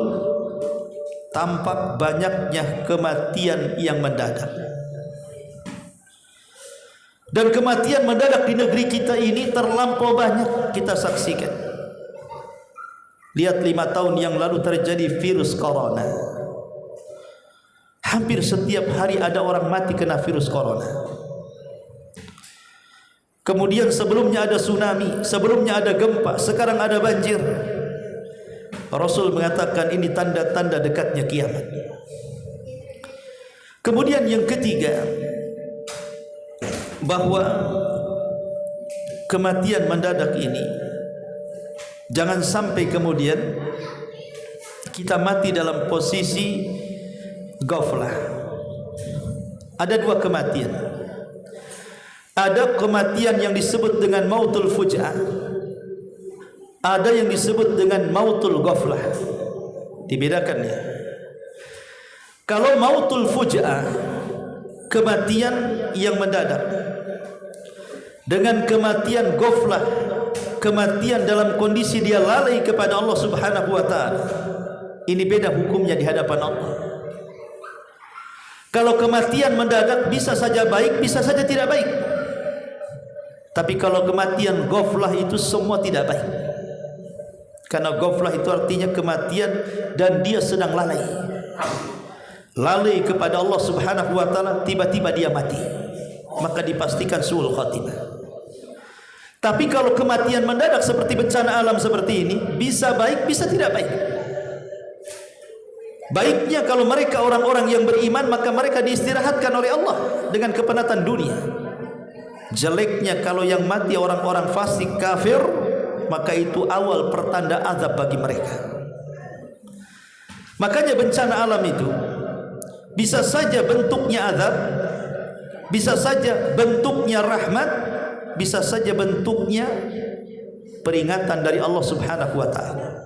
tampak banyaknya kematian yang mendadak. Dan kematian mendadak di negeri kita ini terlampau banyak kita saksikan. Lihat 5 tahun yang lalu terjadi virus corona. Hampir setiap hari ada orang mati kena virus corona. Kemudian sebelumnya ada tsunami, sebelumnya ada gempa, sekarang ada banjir. Rasul mengatakan ini tanda-tanda dekatnya kiamat. Kemudian yang ketiga, bahwa kematian mendadak ini jangan sampai kemudian kita mati dalam posisi ghaflah. Ada 2 kematian. Ada kematian yang disebut dengan mautul fuj'ah, ada yang disebut dengan mautul ghaflah. Dibedakan ya. Kalau mautul fuj'ah, kematian yang mendadak, dengan kematian ghaflah, kematian dalam kondisi dia lalai kepada Allah Subhanahu wa taala, ini beda hukumnya di hadapan Allah. Kalau kematian mendadak bisa saja baik, bisa saja tidak baik. Tapi kalau kematian ghaflah itu semua tidak baik. Karena ghaflah itu artinya kematian dan dia sedang lalai. Lalai kepada Allah Subhanahu wa taala, tiba-tiba dia mati. Maka dipastikan suul khatimah. Tapi kalau kematian mendadak seperti bencana alam seperti ini, bisa baik, bisa tidak baik. Baiknya kalau mereka orang-orang yang beriman, maka mereka diistirahatkan oleh Allah dengan kepenatan dunia. Jeleknya kalau yang mati orang-orang fasik kafir, maka itu awal pertanda azab bagi mereka. Makanya bencana alam itu bisa saja bentuknya azab, bisa saja bentuknya rahmat, bisa saja bentuknya peringatan dari Allah Subhanahu wa taala.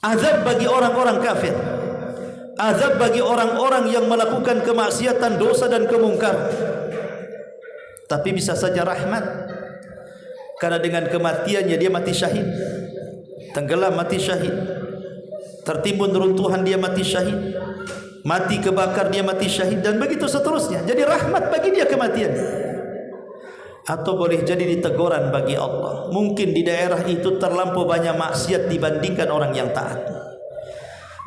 Azab bagi orang-orang kafir, azab bagi orang-orang yang melakukan kemaksiatan, dosa dan kemungkaran. Tapi bisa saja rahmat, karena dengan kematiannya dia mati syahid, tenggelam mati syahid, tertimbun runtuhan dia mati syahid, mati kebakar dia mati syahid, dan begitu seterusnya. Jadi rahmat bagi dia kematiannya. Atau boleh jadi diteguran bagi Allah. Mungkin di daerah itu terlampau banyak maksiat dibandingkan orang yang taat.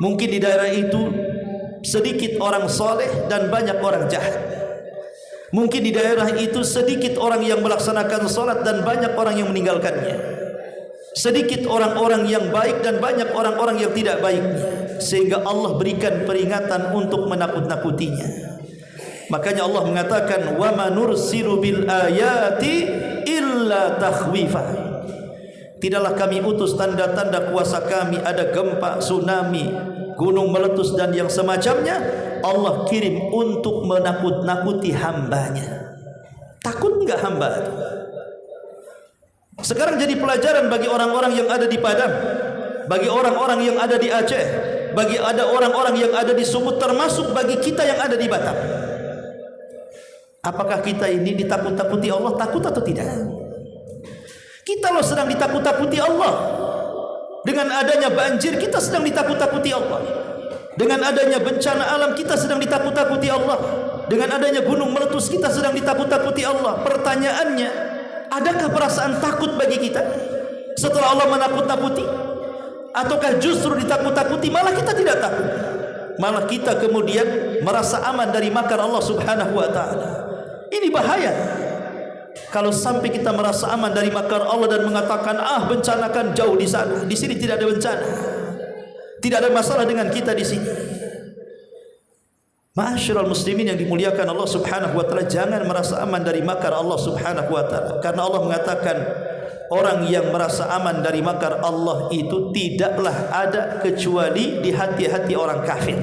Mungkin di daerah itu sedikit orang soleh dan banyak orang jahat. Mungkin di daerah itu sedikit orang yang melaksanakan sholat dan banyak orang yang meninggalkannya. Sedikit orang-orang yang baik dan banyak orang-orang yang tidak baik. Sehingga Allah berikan peringatan untuk menakut-nakutinya. Makanya Allah mengatakan, wa ma nursilu bil ayati illa takhwifa. Tidaklah kami utus tanda-tanda kuasa kami, ada gempa, tsunami, gunung meletus dan yang semacamnya, Allah kirim untuk menakut-nakuti hambanya. Takut enggak hamba? Sekarang jadi pelajaran bagi orang-orang yang ada di Padang, bagi orang-orang yang ada di Aceh, bagi ada orang-orang yang ada di Sumut, termasuk bagi kita yang ada di Batam. Apakah kita ini ditakut-takuti Allah? Takut atau tidak? Kita loh sedang ditakut-takuti Allah. Dengan adanya banjir kita sedang ditakut-takuti Allah. Dengan adanya bencana alam kita sedang ditakut-takuti Allah. Dengan adanya gunung meletus kita sedang ditakut-takuti Allah. Pertanyaannya, adakah perasaan takut bagi kita setelah Allah menakut-nakuti? Ataukah justru ditakut-takuti malah kita tidak takut? Malah kita kemudian merasa aman dari makar Allah Subhanahu wa taala. Ini bahaya. Kalau sampai kita merasa aman dari makar Allah dan mengatakan, bencanakan jauh di sana, di sini tidak ada bencana, tidak ada masalah dengan kita di sini. Ma'asyiral muslimin yang dimuliakan Allah Subhanahu wa taala, jangan merasa aman dari makar Allah Subhanahu wa taala, karena Allah mengatakan orang yang merasa aman dari makar Allah itu tidaklah ada kecuali di hati-hati orang kafir.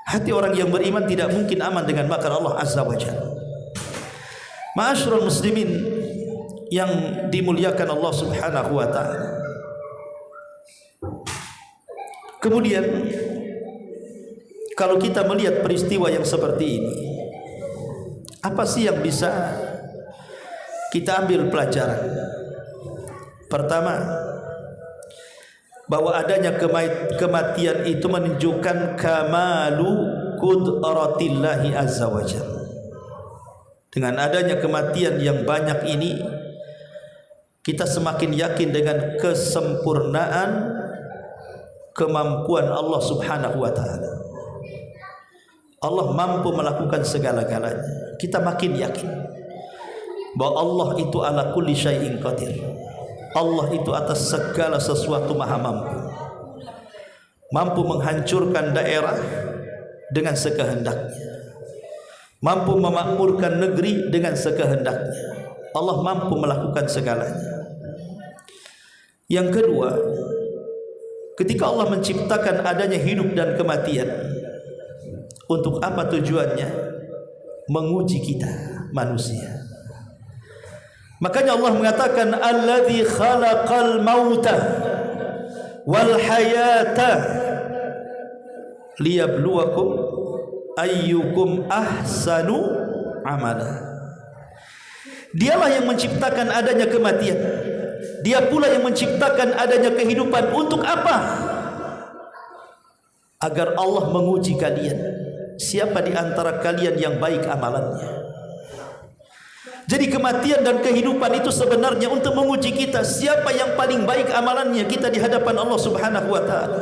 Hati orang yang beriman tidak mungkin aman dengan makar Allah Azza wa Jalla. Ma'asyiral muslimin yang dimuliakan Allah Subhanahu wa taala. Kemudian kalau kita melihat peristiwa yang seperti ini, apa sih yang bisa kita ambil pelajaran? Pertama, bahwa adanya kematian itu menunjukkan kamalu qudratillahi azza wa jalla. Dengan adanya kematian yang banyak ini, kita semakin yakin dengan kesempurnaan kemampuan Allah Subhanahu wa taala. Allah mampu melakukan segala-galanya. Kita makin yakin bahwa Allah itu ala kulli syai'in qadir. Allah itu atas segala sesuatu maha mampu. Mampu menghancurkan daerah dengan sekehendaknya, mampu memakmurkan negeri dengan sekehendaknya. Allah mampu melakukan segalanya. Yang kedua, ketika Allah menciptakan adanya hidup dan kematian, untuk apa tujuannya? Menguji kita. manusia. Makanya Allah mengatakan alladzi khalaqal mauta wal hayata liyabluwakum ayyukum ahsanu amala. Dialah yang menciptakan adanya kematian. Dia pula yang menciptakan adanya kehidupan. Untuk apa? Agar Allah menguji kalian, siapa di antara kalian yang baik amalannya. Jadi kematian dan kehidupan itu sebenarnya untuk menguji kita, siapa yang paling baik amalannya kita di hadapan Allah Subhanahu wa taala.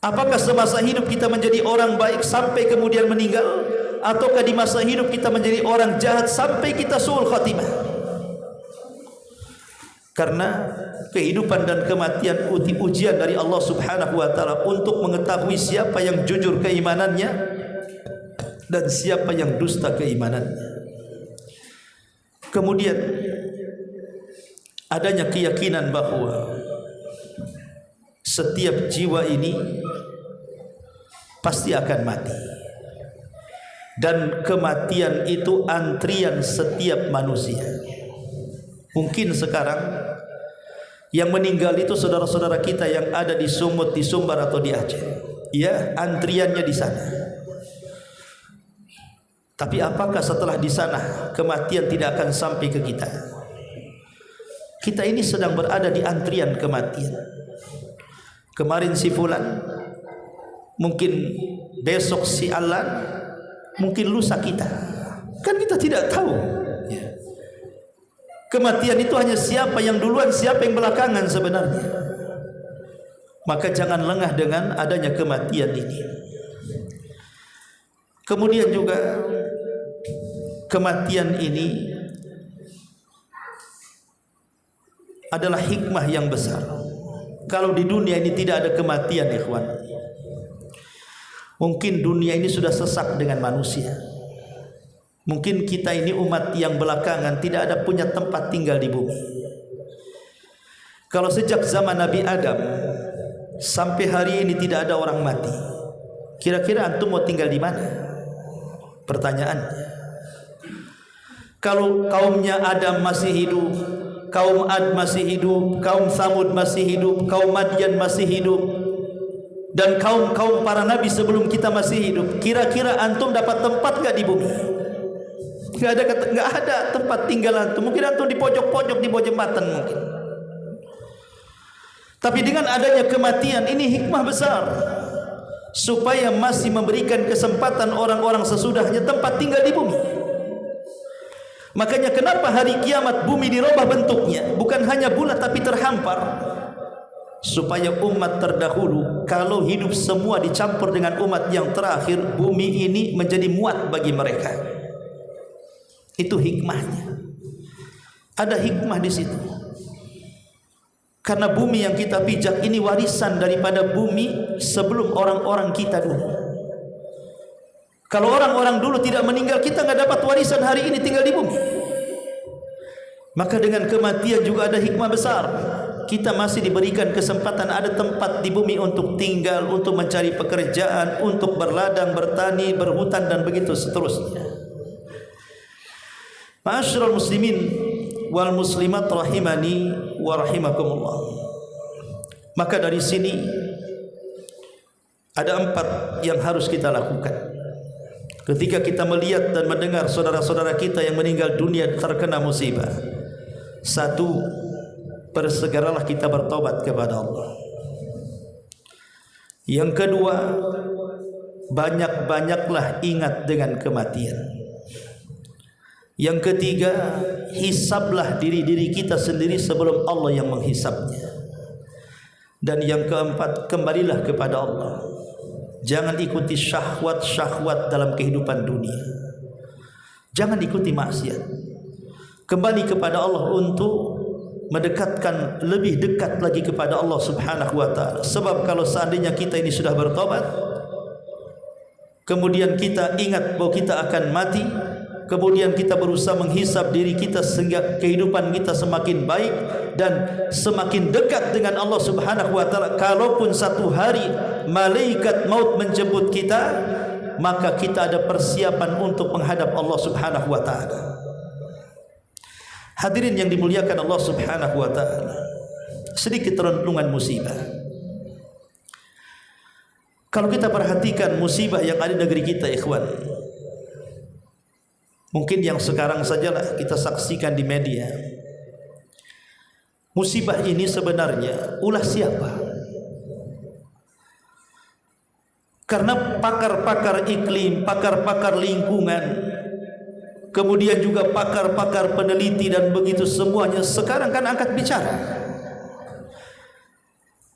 Apakah semasa hidup kita menjadi orang baik sampai kemudian meninggal, ataukah di masa hidup kita menjadi orang jahat sampai kita suul khatimah? Karena kehidupan dan kematian ujian dari Allah Subhanahu wa taala untuk mengetahui siapa yang jujur keimanannya dan siapa yang dusta keimanannya. Kemudian adanya keyakinan bahwa setiap jiwa ini pasti akan mati. Dan kematian itu antrian setiap manusia. Mungkin sekarang yang meninggal itu saudara-saudara kita yang ada di Sumut, di Sumbar atau di Aceh. Ya, antriannya di sana. Tapi apakah setelah di sana kematian tidak akan sampai ke kita? Kita ini sedang berada di antrian kematian. Kemarin si fulan, mungkin besok si Alan, mungkin lusa kita. Kan kita tidak tahu. Kematian itu hanya siapa yang duluan, siapa yang belakangan sebenarnya. Maka jangan lengah dengan adanya kematian ini. Kemudian juga kematian ini adalah hikmah yang besar. Kalau di dunia ini tidak ada kematian, ikhwan, mungkin dunia ini sudah sesak dengan manusia. Mungkin kita ini umat yang belakangan tidak ada punya tempat tinggal di bumi. Kalau sejak zaman Nabi Adam sampai hari ini tidak ada orang mati, kira-kira antum mau tinggal di mana? Pertanyaannya. Kalau kaumnya Adam masih hidup, kaum Ad masih hidup, kaum Samud masih hidup, kaum Madian masih hidup, dan kaum-kaum para nabi sebelum kita masih hidup, kira-kira antum dapat tempat gak di bumi? Gak ada tempat tinggal antum. Mungkin antum di pojok-pojok, di bawah jembatan mungkin. Tapi dengan adanya kematian ini hikmah besar, supaya masih memberikan kesempatan orang-orang sesudahnya tempat tinggal di bumi. Makanya kenapa hari kiamat bumi dirubah bentuknya, bukan hanya bulat tapi terhampar, supaya umat terdahulu kalau hidup semua dicampur dengan umat yang terakhir, bumi ini menjadi muat bagi mereka. Itu hikmahnya. Ada hikmah di situ. Karena bumi yang kita pijak ini warisan daripada bumi sebelum orang-orang kita dulu. Kalau orang-orang dulu tidak meninggal, kita nggak dapat warisan hari ini tinggal di bumi. Maka dengan kematian juga ada hikmah besar. Kita masih diberikan kesempatan ada tempat di bumi untuk tinggal, untuk mencari pekerjaan, untuk berladang, bertani, berhutan dan begitu seterusnya. Ma'asyiral muslimin wal muslimat rahimani wa rahimakumullah. Maka dari sini ada 4 yang harus kita lakukan ketika kita melihat dan mendengar saudara-saudara kita yang meninggal dunia terkena musibah. 1, bersegeralah kita bertobat kepada Allah. Yang kedua, banyak-banyaklah ingat dengan kematian. Yang ketiga, hisablah diri-diri kita sendiri sebelum Allah yang menghisabnya. Dan yang keempat, kembalilah kepada Allah. Jangan ikuti syahwat-syahwat dalam kehidupan dunia. Jangan ikuti maksiat. Kembali kepada Allah untuk mendekatkan lebih dekat lagi kepada Allah Subhanahu wa taala. Sebab kalau seandainya kita ini sudah bertobat, kemudian kita ingat bahwa kita akan mati, kemudian kita berusaha menghisab diri kita sehingga kehidupan kita semakin baik dan semakin dekat dengan Allah Subhanahu wa taala. Kalaupun satu hari malaikat maut menjemput kita, maka kita ada persiapan untuk menghadap Allah Subhanahu wa taala. Hadirin yang dimuliakan Allah Subhanahu wa taala, sedikit renungan musibah. Kalau kita perhatikan musibah yang ada di negeri kita, ikhwan, mungkin yang sekarang sajalah kita saksikan di media. Musibah ini sebenarnya ulah siapa? Karena pakar-pakar iklim, pakar-pakar lingkungan, kemudian juga pakar-pakar peneliti dan begitu semuanya sekarang kan angkat bicara.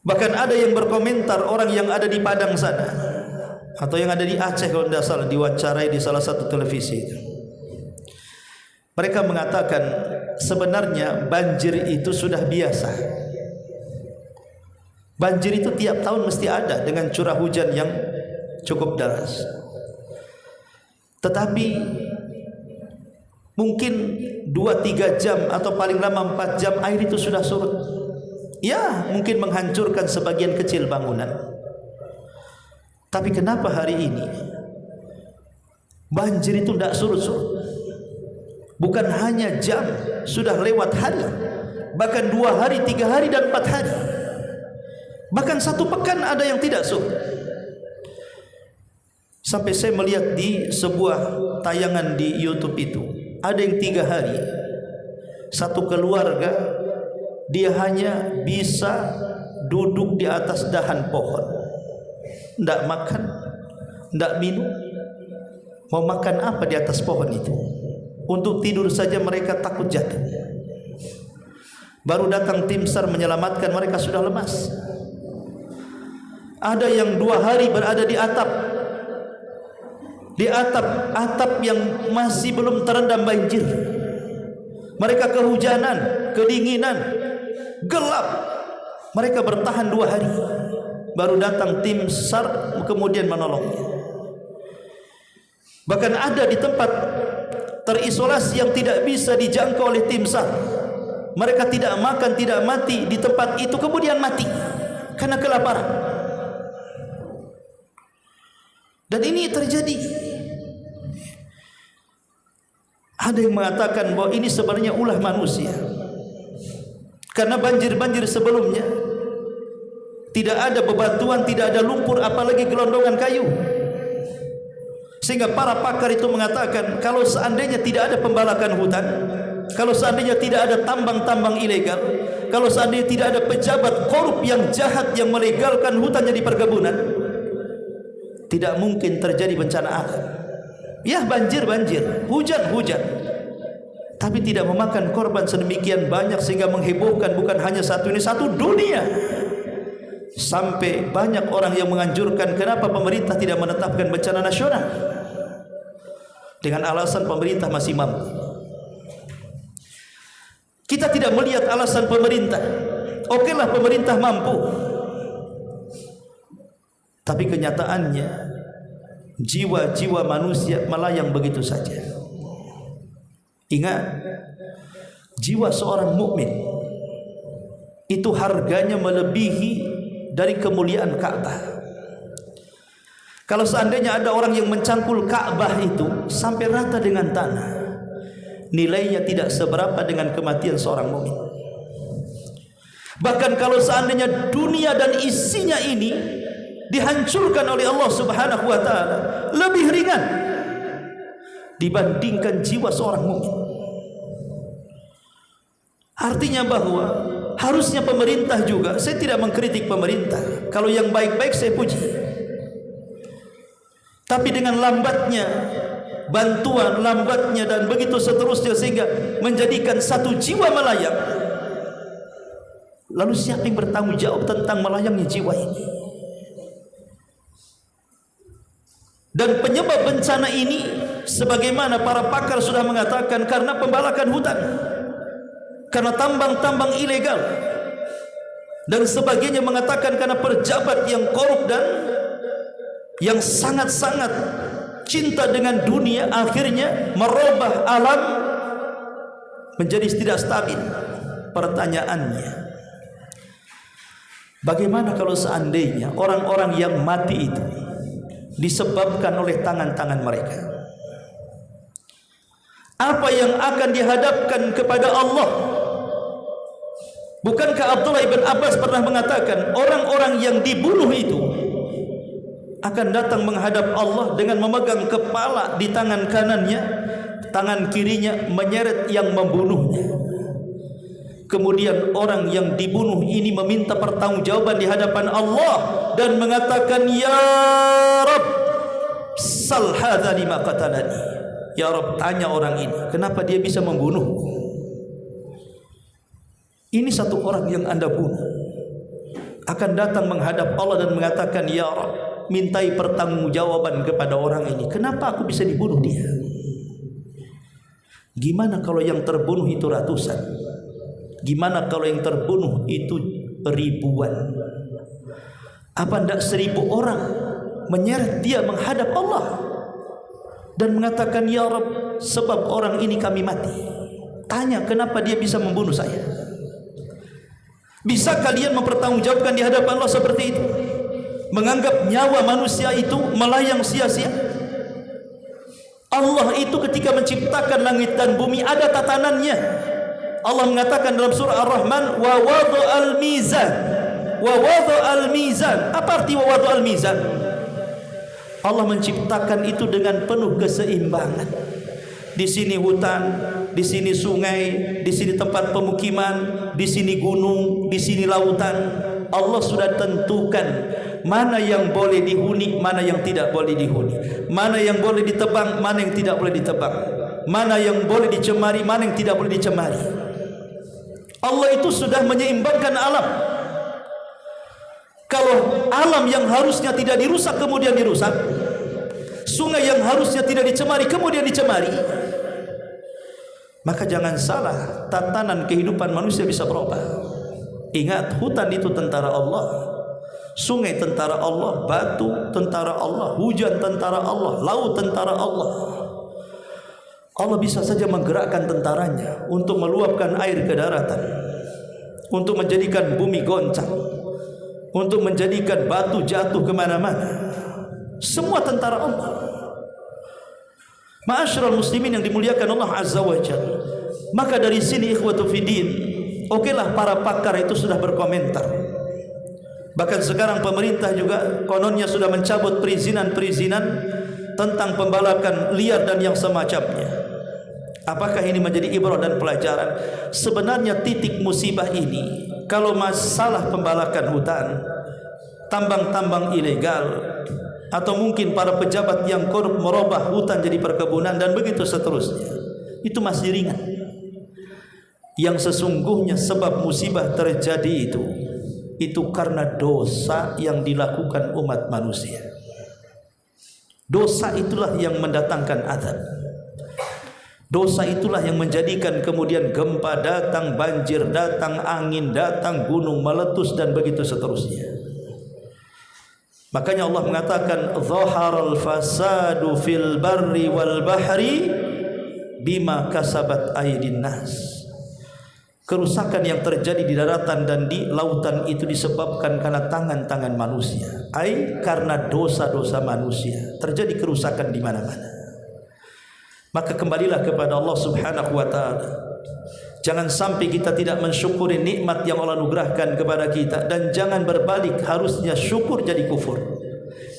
Bahkan ada yang berkomentar, orang yang ada di Padang sana atau yang ada di Aceh kalau tidak salah, diwawancarai di salah satu televisi itu. Mereka mengatakan sebenarnya banjir itu sudah biasa. Banjir itu tiap tahun mesti ada dengan curah hujan yang cukup deras. Tetapi mungkin 2-3 jam atau paling lama 4 jam air itu sudah surut. Ya, mungkin menghancurkan sebagian kecil bangunan. Tapi kenapa hari ini banjir itu tidak surut-surut? Bukan hanya jam, sudah lewat hari, bahkan 2 hari, 3 hari dan 4 hari, bahkan 1 pekan ada yang tidak surut. Sampai saya melihat di sebuah tayangan di YouTube itu, ada yang 3 hari, satu keluarga dia hanya bisa duduk di atas dahan pohon, tidak makan, tidak minum. Mau makan apa di atas pohon itu? Untuk tidur saja mereka takut jatuh. Baru datang tim SAR menyelamatkan, mereka sudah lemas. Ada yang 2 hari berada di atap, atap yang masih belum terendam banjir. Mereka kehujanan, kedinginan, gelap. Mereka bertahan 2 hari. Baru datang tim SAR kemudian menolongnya. Bahkan ada di tempat terisolasi yang tidak bisa dijangkau oleh tim SAR. Mereka tidak makan, tidak mati di tempat itu, kemudian mati karena kelaparan. Dan ini terjadi. Ada yang mengatakan bahwa ini sebenarnya ulah manusia. Karena banjir-banjir sebelumnya tidak ada bebatuan, tidak ada lumpur, apalagi gelondongan kayu. Sehingga para pakar itu mengatakan, kalau seandainya tidak ada pembalakan hutan, kalau seandainya tidak ada tambang-tambang ilegal, kalau seandainya tidak ada pejabat korup yang jahat yang melegalkan hutannya di perkebunan, tidak mungkin terjadi bencana alam. Ya, banjir-banjir, hujan-hujan, tapi tidak memakan korban sedemikian banyak sehingga menghebohkan bukan hanya satu ini, satu dunia. Sampai banyak orang yang menganjurkan kenapa pemerintah tidak menetapkan bencana nasional, dengan alasan pemerintah masih mampu. Kita tidak melihat alasan pemerintah. Okelah pemerintah mampu, tapi kenyataannya jiwa-jiwa manusia melayang begitu saja. Ingat, jiwa seorang mukmin itu harganya melebihi dari kemuliaan Ka'bah. Kalau seandainya ada orang yang mencangkul Ka'bah itu sampai rata dengan tanah, nilainya tidak seberapa dengan kematian seorang mukmin. Bahkan kalau seandainya dunia dan isinya ini dihancurkan oleh Allah Subhanahu wa taala, lebih ringan dibandingkan jiwa seorang mukmin. Artinya bahwa harusnya pemerintah juga, saya tidak mengkritik pemerintah, kalau yang baik-baik saya puji, tapi dengan lambatnya bantuan, lambatnya dan begitu seterusnya sehingga menjadikan satu jiwa melayang, lalu siapa yang bertanggung jawab tentang melayangnya jiwa ini? Dan penyebab bencana ini sebagaimana para pakar sudah mengatakan karena pembalakan hutan, karena tambang-tambang ilegal, dan sebagainya mengatakan karena pejabat yang korup dan yang sangat-sangat cinta dengan dunia, akhirnya merubah alam menjadi tidak stabil. Pertanyaannya, bagaimana kalau seandainya orang-orang yang mati itu disebabkan oleh tangan-tangan mereka. Apa yang akan dihadapkan kepada Allah? Bukankah Abdullah ibn Abbas pernah mengatakan orang-orang yang dibunuh itu akan datang menghadap Allah dengan memegang kepala di tangan kanannya, tangan kirinya menyeret yang membunuhnya. Kemudian orang yang dibunuh ini meminta pertanggungjawaban di hadapan Allah dan mengatakan, ya Rabb, sal hadza lima qatalani. Ya Rabb, tanya orang ini, kenapa dia bisa membunuh? Ini satu orang yang Anda bunuh akan datang menghadap Allah dan mengatakan, ya Rabb, mintai pertanggungjawaban kepada orang ini, kenapa aku bisa dibunuh dia? Gimana kalau yang terbunuh itu ratusan? Gimana kalau yang terbunuh itu ribuan? Apa tidak 1000 orang menyeret dia menghadap Allah dan mengatakan, ya Rabb, sebab orang ini kami mati. Tanya kenapa dia bisa membunuh saya? Bisa kalian mempertanggungjawabkan di hadapan Allah seperti itu? Menganggap nyawa manusia itu melayang sia-sia? Allah itu ketika menciptakan langit dan bumi ada tatanannya. Allah mengatakan dalam surah Ar-Rahman, wa wada'al mizan. Wa wada'al mizan. Apa arti wa wada'al mizan? Allah menciptakan itu dengan penuh keseimbangan. Di sini hutan, di sini sungai, di sini tempat pemukiman, di sini gunung, di sini lautan. Allah sudah tentukan mana yang boleh dihuni, mana yang tidak boleh dihuni, mana yang boleh ditebang, mana yang tidak boleh ditebang, mana yang boleh dicemari, mana yang tidak boleh dicemari. Allah itu sudah menyeimbangkan alam. Kalau alam yang harusnya tidak dirusak kemudian dirusak, sungai yang harusnya tidak dicemari kemudian dicemari, maka jangan salah, tatanan kehidupan manusia bisa berubah. Ingat, hutan itu tentara Allah, sungai tentara Allah, batu tentara Allah, hujan tentara Allah, laut tentara Allah. Allah bisa saja menggerakkan tentaranya untuk meluapkan air ke daratan, untuk menjadikan bumi goncang, untuk menjadikan batu jatuh kemana-mana. Semua tentara Allah. Ma'asyiral muslimin yang dimuliakan Allah Azza wa Jalla. Maka dari sini ikhwatu fiddin, okelah para pakar itu sudah berkomentar. Bahkan sekarang pemerintah juga kononnya sudah mencabut perizinan-perizinan tentang pembalakan liar dan yang semacamnya. Apakah ini menjadi ibrah dan pelajaran? Sebenarnya titik musibah ini, kalau masalah pembalakan hutan, tambang-tambang ilegal, atau mungkin para pejabat yang korup merubah hutan jadi perkebunan dan begitu seterusnya, itu masih ringan. Yang sesungguhnya sebab musibah terjadi itu karena dosa yang dilakukan umat manusia. Dosa itulah yang mendatangkan azab. Dosa itulah yang menjadikan kemudian gempa datang, banjir datang, angin datang, gunung meletus dan begitu seterusnya. Makanya Allah mengatakan, zaharal fasadu fil barri wal bahri bima kasabat aydin nas. Kerusakan yang terjadi di daratan dan di lautan itu disebabkan karena tangan-tangan manusia. Karena dosa-dosa manusia terjadi kerusakan di mana-mana. Maka kembalilah kepada Allah Subhanahu wa ta'ala. Jangan sampai kita tidak mensyukuri nikmat yang Allah anugerahkan kepada kita, dan jangan berbalik, harusnya syukur jadi kufur.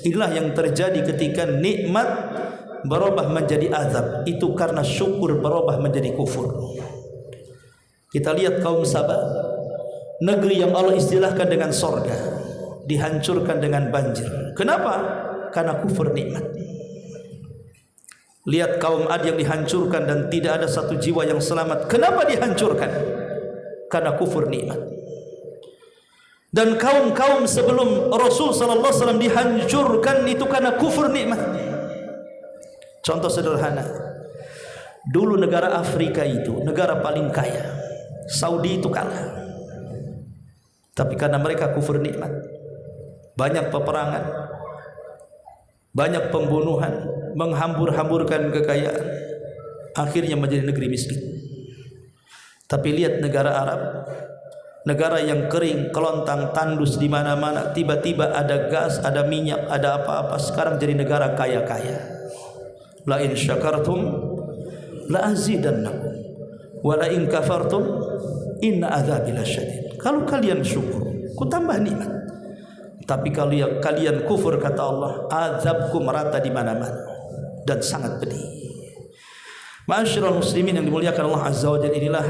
Inilah yang terjadi ketika nikmat berubah menjadi azab, itu karena syukur berubah menjadi kufur. Kita lihat kaum Sabah, negeri yang Allah istilahkan dengan sorga, dihancurkan dengan banjir. Kenapa? Karena kufur nikmat. Lihat kaum Ad yang dihancurkan dan tidak ada satu jiwa yang selamat. Kenapa dihancurkan? Karena kufur nikmat. Dan kaum-kaum sebelum Rasul sallallahu alaihi wasallam dihancurkan itu karena kufur nikmat. Contoh sederhana. Dulu negara Afrika itu negara paling kaya. Saudi itu kalah. Tapi karena mereka kufur nikmat, banyak peperangan, banyak pembunuhan, menghambur-hamburkan kekayaan, akhirnya menjadi negeri miskin. Tapi lihat negara Arab, negara yang kering, kelontang, tandus di mana-mana, tiba-tiba ada gas, ada minyak, ada apa-apa, sekarang jadi negara kaya-kaya. La in syakartum la azidannakum wa la in kafartum inna adzabi lasyadid. Kalau kalian syukur, ku tambah nikmat. Tapi kalau yang kalian kufur, kata Allah, azabku merata di mana-mana dan sangat pedih. Ma'asyiral muslimin yang dimuliakan Allah Azza wa Jalla, inilah